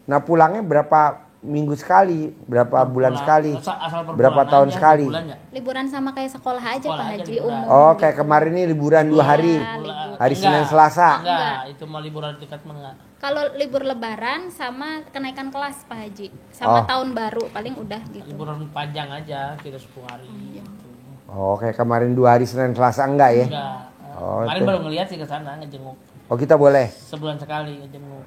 Nah pulangnya berapa minggu sekali? Berapa bulan sekali? Asal per Berapa bulan tahun aja, sekali? bulan ya? liburan sama kayak sekolah aja Sekolah Pak aja Haji liburan. umum. Oh gitu. kayak kemarin ini liburan 2 hari. Bulan- Hari Senin enggak. Selasa. Enggak, itu mau liburan dekat mah enggak. Kalau libur lebaran sama kenaikan kelas Pak Haji sama Oh. tahun baru paling udah gitu. Liburan panjang aja, kita 10 hari. Iya. Gitu. Oh kayak kemarin 2 hari Senin Selasa enggak ya? Enggak. Oh, Kemarin itu. baru ngeliat sih ke sana ngejenguk. Oh kita boleh. Sebulan sekali ngejenguk.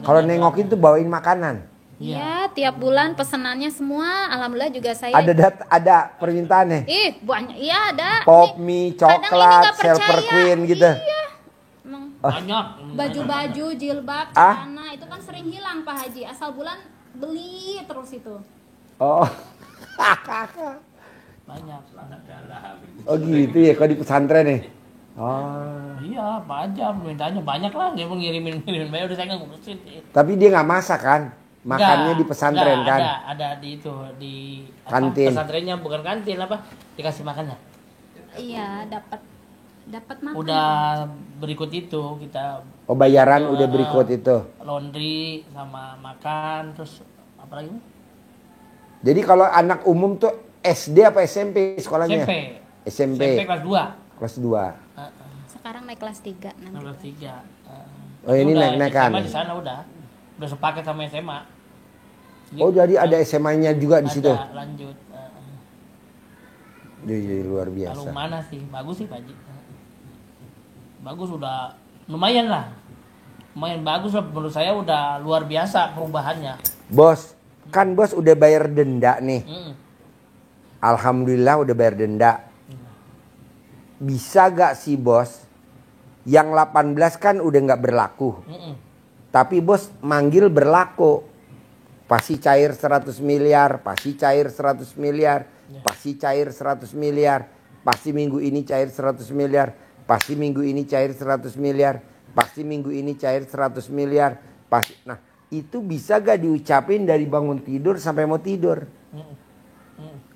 Kalau nengokin tuh bawain makanan. Iya, tiap bulan pesenannya semua alhamdulillah juga saya. Ada permintaannya. Ih, banyak. Iya, ada. Pop Nih, mie, kadang ini coklat, nggak Silver percaya. Queen gitu. Iya. Emang Banyak. baju-baju, jilbab, Ah? celana itu kan sering hilang Pak Haji. Asal bulan beli terus itu. Oh. Banyak. Oh gitu ya kalau di pesantren nih. Oh. Iya, apa aja permintaannya banyak lah. Dia mau ngirimin bayar udah saya nggak ngurusin. Tapi dia nggak masak kan? Makannya Nggak, di pesantren nggak, kan? Ada di itu di Kantin. Pesantrennya bukan kantin apa? Dikasih makannya. Iya, dapat makan. Udah berikut itu kita Oh bayaran udah berikut itu. laundry sama makan terus apa lagi? Jadi kalau anak umum tuh SD apa SMP sekolahnya? SMP. SMP kelas 2. Kelas 2. Sekarang naik kelas 3 nanti. Kelas 3. Oh, ini naik-naikan. SMA di sana udah sepaket sama SMA. Oh jadi ada SMA-nya juga di situ. Ada lanjut. Jadi luar Kalau biasa. mana sih? Bagus sih Pak Ji. Bagus udah lumayan lah. Lumayan bagus lah menurut saya udah luar biasa perubahannya. Bos, kan bos udah bayar denda nih. Mm. Alhamdulillah udah bayar denda. Bisa gak sih bos? Yang 18 kan udah nggak berlaku. Mm-mm. Tapi bos manggil berlaku. Pasti cair 100 miliar, pasti cair 100 miliar, pasti cair 100 miliar, pasti minggu ini cair 100 miliar, pasti minggu ini cair 100 miliar, pasti minggu ini cair 100 miliar, pasti. Nah, itu bisa gak diucapin dari bangun tidur sampai mau tidur?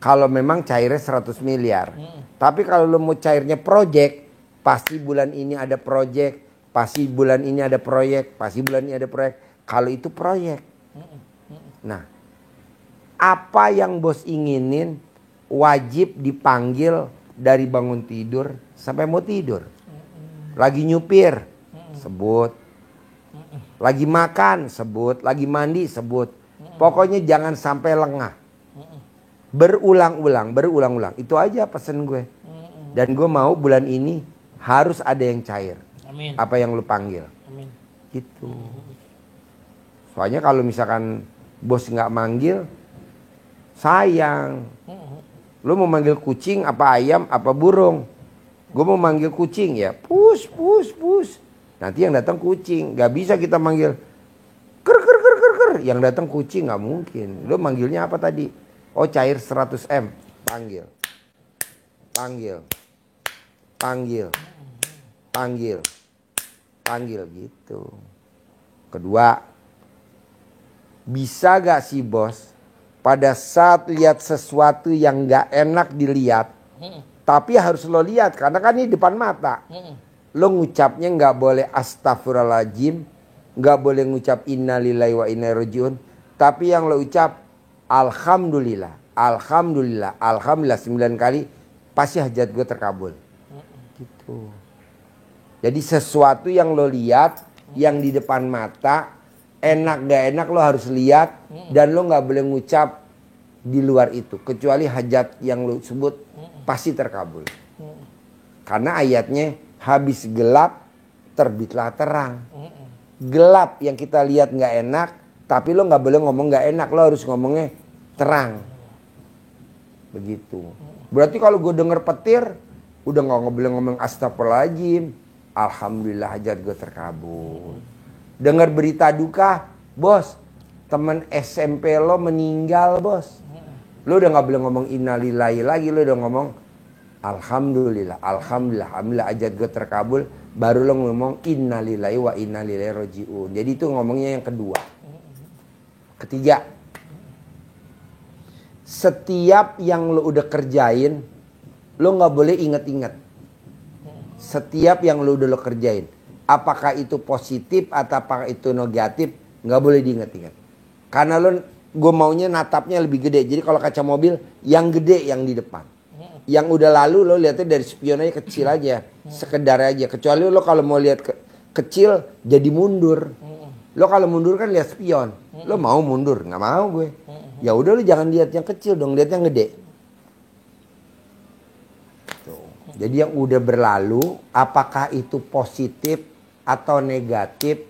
Kalau memang cairnya 100 miliar. Tapi kalau lo mau cairnya project, pasti bulan ini ada project, pasti bulan ini ada proyek, pasti bulan ini ada proyek. Kalau itu proyek. Nah, apa yang bos inginin wajib dipanggil dari bangun tidur sampai mau tidur. Lagi nyupir, sebut. Lagi makan, sebut. Lagi mandi, sebut. Pokoknya jangan sampai lengah. Berulang-ulang. Itu aja pesen gue. Dan gue mau bulan ini harus ada yang cair. Amin. Apa yang lu panggil. Amin. Gitu. Soalnya kalau misalkan bos nggak manggil, sayang. Lu mau manggil kucing apa ayam apa burung? Gue mau manggil kucing ya, pus. Nanti yang datang kucing. Gak bisa kita manggil ker. Yang datang kucing nggak mungkin. Lu manggilnya apa tadi? Oh cair 100 M. Panggil gitu. Kedua, bisa gak sih bos pada saat lihat sesuatu yang gak enak dilihat, tapi harus lo lihat karena kan ini depan mata. Lo ngucapnya gak boleh astagfirullahaladzim, gak boleh ngucap innalillahi wa inna ilaihi rajiun, tapi yang lo ucap alhamdulillah 9 kali, pasti hajat gue terkabul. Gitu. Jadi sesuatu yang lo lihat, yang di depan mata, enak gak enak lo harus lihat, dan lo gak boleh ngucap di luar itu. Kecuali hajat yang lo sebut pasti terkabul. Karena ayatnya habis gelap terbitlah terang. Gelap yang kita lihat gak enak, tapi lo gak boleh ngomong gak enak, lo harus ngomongnya terang. Begitu. Berarti kalau gue denger petir, udah gak boleh ngomong astagfirullahaladzim, alhamdulillah hajat gue terkabul. Dengar berita duka, bos, temen SMP lo meninggal bos. Lo udah gak boleh ngomong innalillahi lagi, lo udah ngomong alhamdulillah hajat gue terkabul. Baru lo ngomong innalillahi wa inna ilaihi rajiun. Jadi itu ngomongnya yang kedua. Ketiga, setiap yang lo udah kerjain, lo nggak boleh inget-inget. Setiap yang lo udah kerjain, apakah itu positif atau apakah itu negatif, nggak boleh diinget-inget. Karena gue maunya natapnya lebih gede. Jadi kalau kaca mobil, yang gede yang di depan. Yang udah lalu lo lihatnya dari spion aja kecil aja, sekedar aja. Kecuali lo kalau mau lihat kecil, jadi mundur. Lo kalau mundur kan lihat spion. Lo mau mundur? Nggak mau gue. Ya udah lo jangan lihat yang kecil dong, lihat yang gede. Tuh. Jadi yang udah berlalu, apakah itu positif atau negatif,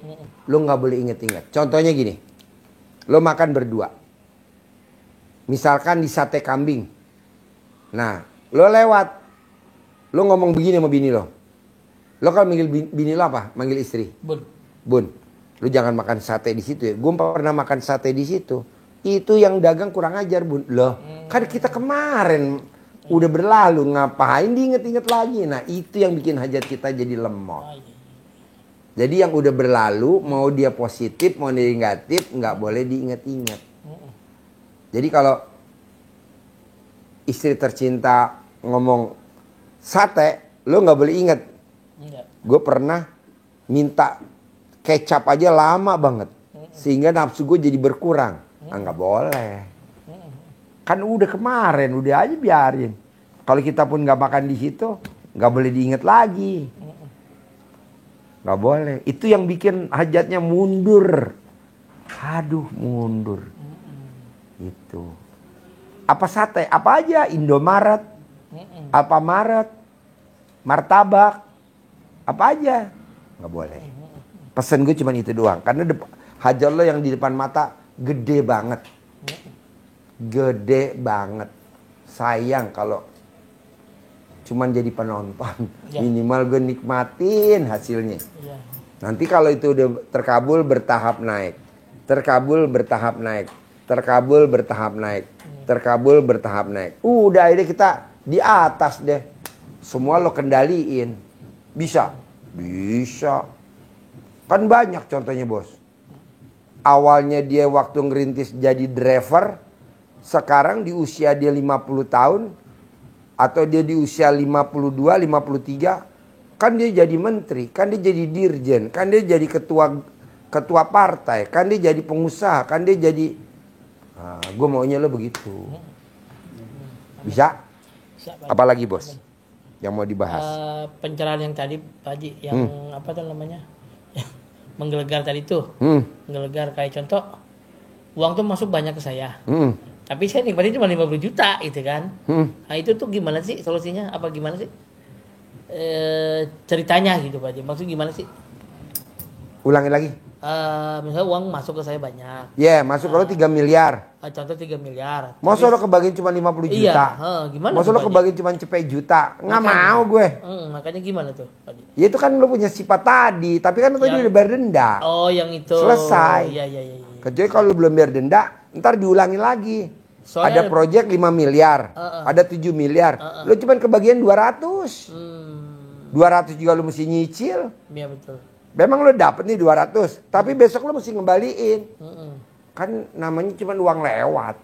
lo nggak boleh inget-inget. Contohnya gini, lo makan berdua. Misalkan di sate kambing. Nah, lo lewat, lo ngomong begini sama bini lo. Lo kalau manggil bini lo apa? Manggil istri. Bun. Bun, lo jangan makan sate di situ ya. Gue pernah makan sate di situ. Itu yang dagang kurang ajar, Bun. Loh, kan kita kemarin udah berlalu, ngapain diinget-inget lagi? Nah, itu yang bikin hajat kita jadi lemot. Jadi yang udah berlalu, mau dia positif, mau dia negatif, nggak boleh diinget-inget. Jadi kalau istri tercinta ngomong sate, lo nggak boleh inget. Gue pernah minta kecap aja lama banget, sehingga nafsu gue jadi berkurang. Nggak boleh. Kan udah kemarin, udah aja biarin. Kalau kita pun nggak makan di situ, nggak boleh diinget lagi. Nggak boleh. Itu yang bikin hajatnya mundur. Aduh, mundur. Itu. Apa sate? Apa aja? Indomaret. Apa Maret? Martabak. Apa aja? Nggak boleh. Pesen gue cuma itu doang. Karena hajat lo yang di depan mata gede banget. Gede banget. Sayang kalau cuman jadi penonton. Ya. Minimal gue nikmatin hasilnya. Ya. Nanti kalau itu udah terkabul, bertahap naik. Terkabul, bertahap naik. Terkabul, bertahap naik. Terkabul, bertahap naik. Udah akhirnya kita di atas deh. Semua lo kendaliin. Bisa? Bisa. Kan banyak contohnya, Bos. Awalnya dia waktu ngerintis jadi driver, sekarang di usia dia 50 tahun, atau dia di usia 52, 53, kan dia jadi menteri, kan dia jadi dirjen, kan dia jadi ketua partai, kan dia jadi pengusaha, kan dia jadi... Nah, gue maunya lo begitu. Bisa? Apalagi, Bos, yang mau dibahas? Pencerahan yang tadi, Pak Haji, yang apa tuh namanya? Menggelegar tadi tuh, menggelegar kayak contoh, uang tuh masuk banyak ke saya, tapi saya nikmatin cuma 50 juta gitu kan. Nah itu tuh gimana sih solusinya? Apa gimana sih ceritanya gitu Pak Haji? Maksudnya gimana sih? Ulangi lagi. Misalnya uang masuk ke saya banyak. Ya, masuk kalau 3 miliar. Contoh 3 miliar. Masa lo kebagian cuma 50 juta? Iya, gimana? Masa lo kebagian cuma cepet juta? Nggak mau gue. Makanya gimana tuh? Ya itu kan lo punya sifat tadi, tapi kan lo tadi udah bayar denda. Oh, yang itu. Selesai. Iya. Kecuali kalau lo belum bayar denda, ntar diulangi lagi. Soalnya ada proyek 5 miliar, ada 7 miliar. Lo cuma kebagian 200. 200 juga lo mesti nyicil. Iya betul. Memang lo dapet nih 200, tapi besok lo mesti ngembaliin. Kan namanya cuma uang lewat.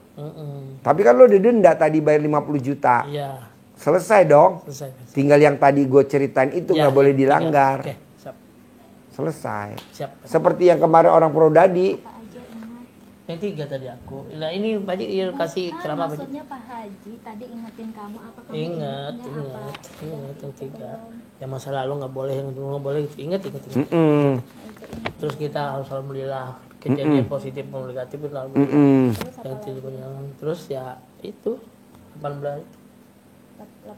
Tapi kan lo didenda tadi bayar 50 juta. Iya. Selesai dong. Selesai. Tinggal yang tadi gue ceritain itu nggak boleh dilanggar. Oke, siap. Selesai. Siap. Seperti yang kemarin orang Prodadi. Yang 3 tadi aku. Nah ini Pak Haji kasih ceramah Pak Haji. Maksudnya Pak Haji tadi ingetin kamu apa? Ingat yang 3. Yang masa lalu nggak boleh, yang dulu nggak boleh. Ingat. Terus kita harus alhamdulillah kejadian positif maupun negatif itu alhamdulillah. Terus ya itu 18.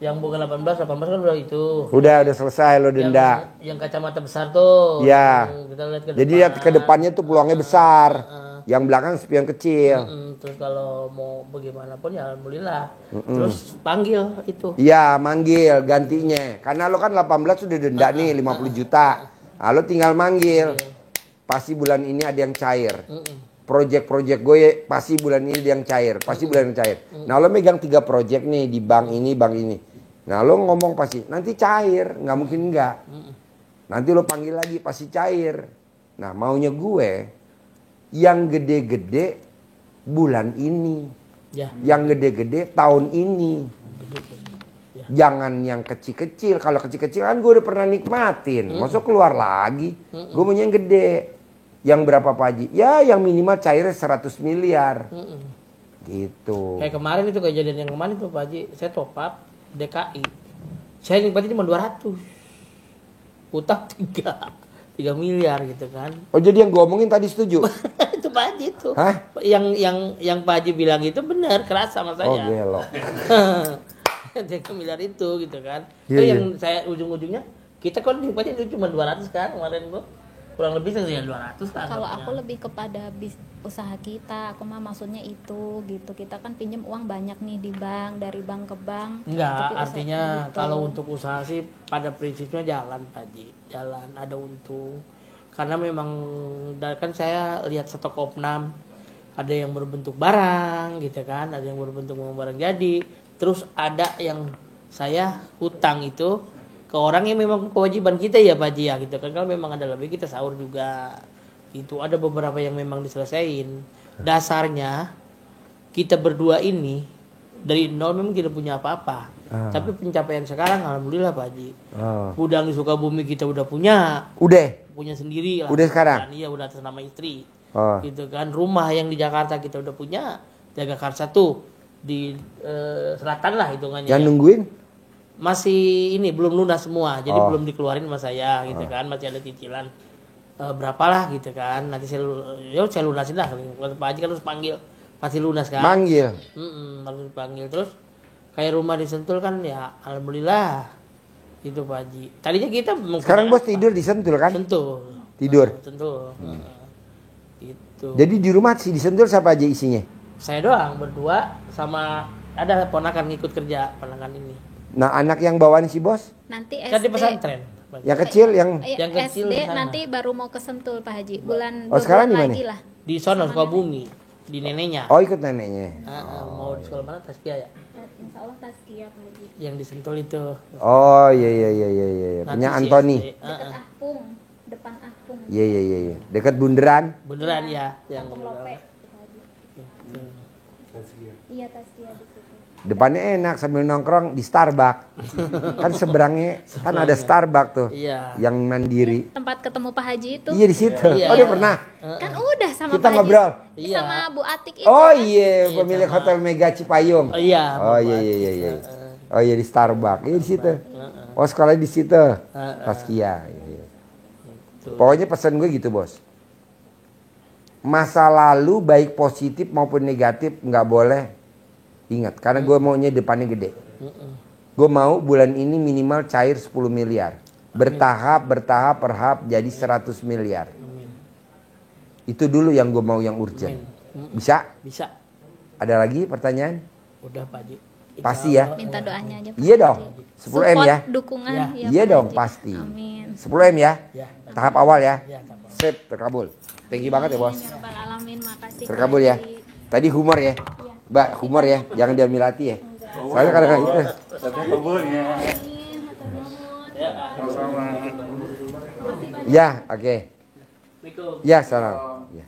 Yang bukan 18 kan udah itu. Udah selesai lo denda. Yang kacamata besar tuh. Ya. Kita lihat ke depan. Jadi lihat ke depannya tuh peluangnya besar. Yang belakang spion kecil. Terus kalau mau bagaimanapun ya alhamdulillah. Terus panggil itu. Iya, manggil gantinya. Karena lo kan 18 sudah denda nih 50 juta. Lo tinggal manggil. Pasti bulan ini ada yang cair. Project gue pasti bulan ini ada yang cair. Pasti bulan ini cair. Nah lo megang 3 project nih di bank ini, bank ini. Nah lo ngomong pasti nanti cair. Nggak mungkin enggak. Nanti lo panggil lagi pasti cair. Nah maunya gue yang gede-gede bulan ini. Ya. Yang gede-gede tahun ini. Jangan yang kecil-kecil. Kalau kecil-kecil kan gue udah pernah nikmatin. Masuk keluar lagi. Gue mau yang gede. Yang berapa Pak Haji? Ya yang minimal cairnya 100 miliar. Gitu. Kayak kemarin itu kejadian yang kemarin tuh Pak Haji, saya top up DKI. Saya nikmatin cuma 200. Utang 3 miliar gitu kan. Oh jadi yang gue omongin tadi setuju? Itu Pak Haji itu. Hah? Yang Pak Haji bilang itu benar, keras sama saya. Oh gelo. 3 miliar itu gitu kan. Iya, Itu iya. yang saya ujung-ujungnya kita kan nikmatin itu cuma 200 kan kemarin tuh. Kurang lebih ya 200 lah. Kalau anggapnya. aku lebih kepada usaha kita, aku mah maksudnya itu gitu. Kita kan pinjam uang banyak nih di bank, dari bank ke bank. Enggak, Tapi usaha artinya gitu. kalau untuk usaha sih pada prinsipnya jalan Pak Haji. Jalan, ada untung. Karena memang kan saya lihat stok opnam ada yang berbentuk barang gitu kan, ada yang berbentuk barang jadi. Terus ada yang saya hutang itu ke orang yang memang kewajiban kita ya Pak Haji ya gitu kan. Kalau memang ada lebih kita sahur juga. Itu ada beberapa yang memang diselesain. Dasarnya kita berdua ini dari nol memang tidak punya apa-apa. Tapi pencapaian sekarang alhamdulillah Pak Haji. Gudang di Sukabumi kita udah punya Udah sendiri lah. Udah sekarang? Dan iya udah atas nama istri. Oh. Gitu kan. Rumah yang di Jakarta kita udah punya. Jagakarsa tuh di selatan lah hitungannya. Yang ya. nungguin? Masih ini belum lunas semua. Jadi belum dikeluarin sama saya gitu kan. Masih ada cicilan berapa lah gitu kan. Nanti saya lunasin lah. Kalau Pak Haji kan harus panggil pasti lunas kan. Manggil. Harus dipanggil terus kayak rumah di Sentul kan ya alhamdulillah itu Pak Haji. Tadinya kita Sekarang bos tidur di Sentul kan? Sentul. Tidur. Sentul. Itu. Jadi di rumah sih di Sentul siapa aja isinya? Saya doang berdua sama ada ponakan ngikut kerja ponakan ini. Nah anak yang bawaan si bos? Nanti Kan di SD. pesantren. Yang kecil yang Yang kecil di SD sana. nanti baru mau ke Sentul Pak Haji. Bulan Oh, sekarang di mana? lagi lah. Di sono Sukabumi di neneknya. oh ikut neneknya. Mau di sekolah mana Taskia ya? Insya Allah Tazkiyah Pak Haji. Yang di Sentul itu. Oh iya. Punya Nanti si Antoni. SD. Dekat Apung, depan Apung. Iya. Dekat bundaran. Beneran ya yang Kampung Lope. Pak Haji. Iya Tazkiyah di situ. Depannya enak sambil nongkrong di Starbucks. Kan seberangnya kan ada Starbucks tuh. Iya. Yang mandiri. Tempat ketemu Pak Haji itu. Iya di situ. Iya. Oh dia pernah. Kan udah sama Kita Pak Haji. ngobrol. Iya. Sama Bu Atik itu. Oh kan. iya pemilik Hotel Mega Cipayung. Oh iya. Oh iya. Oh iya di Starbucks. Iya di situ. Oh sekolah di situ. Taskia. Iya. Pokoknya pesan gue gitu bos. Masa lalu baik positif maupun negatif nggak boleh ingat. Karena gue maunya depannya gede. Gue mau bulan ini minimal cair 10 miliar. Bertahap perhap jadi 100 miliar. Itu dulu yang gue mau yang urgent. Bisa? Bisa. Ada lagi pertanyaan? Udah Pak Haji. Pasti ya? Minta doanya aja Pak Iya dong. Haji. 10 M ya? Support, dukungan. Ya. Ya, Iya Pak dong Haji. pasti. Amin. 10 M ya? Ya. Tahap awal ya? Ya, tak apa. Sip, terkabul. Thank you banget ya bos. Ya Rabbal Alamin, makasih. Pak Terkabul ya. Haji. Tadi humor ya? Mbak, humor ya? Jangan diambil hati ya? Soalnya kadang-kadang itu. Ya, oke. Ya, salam. Ya.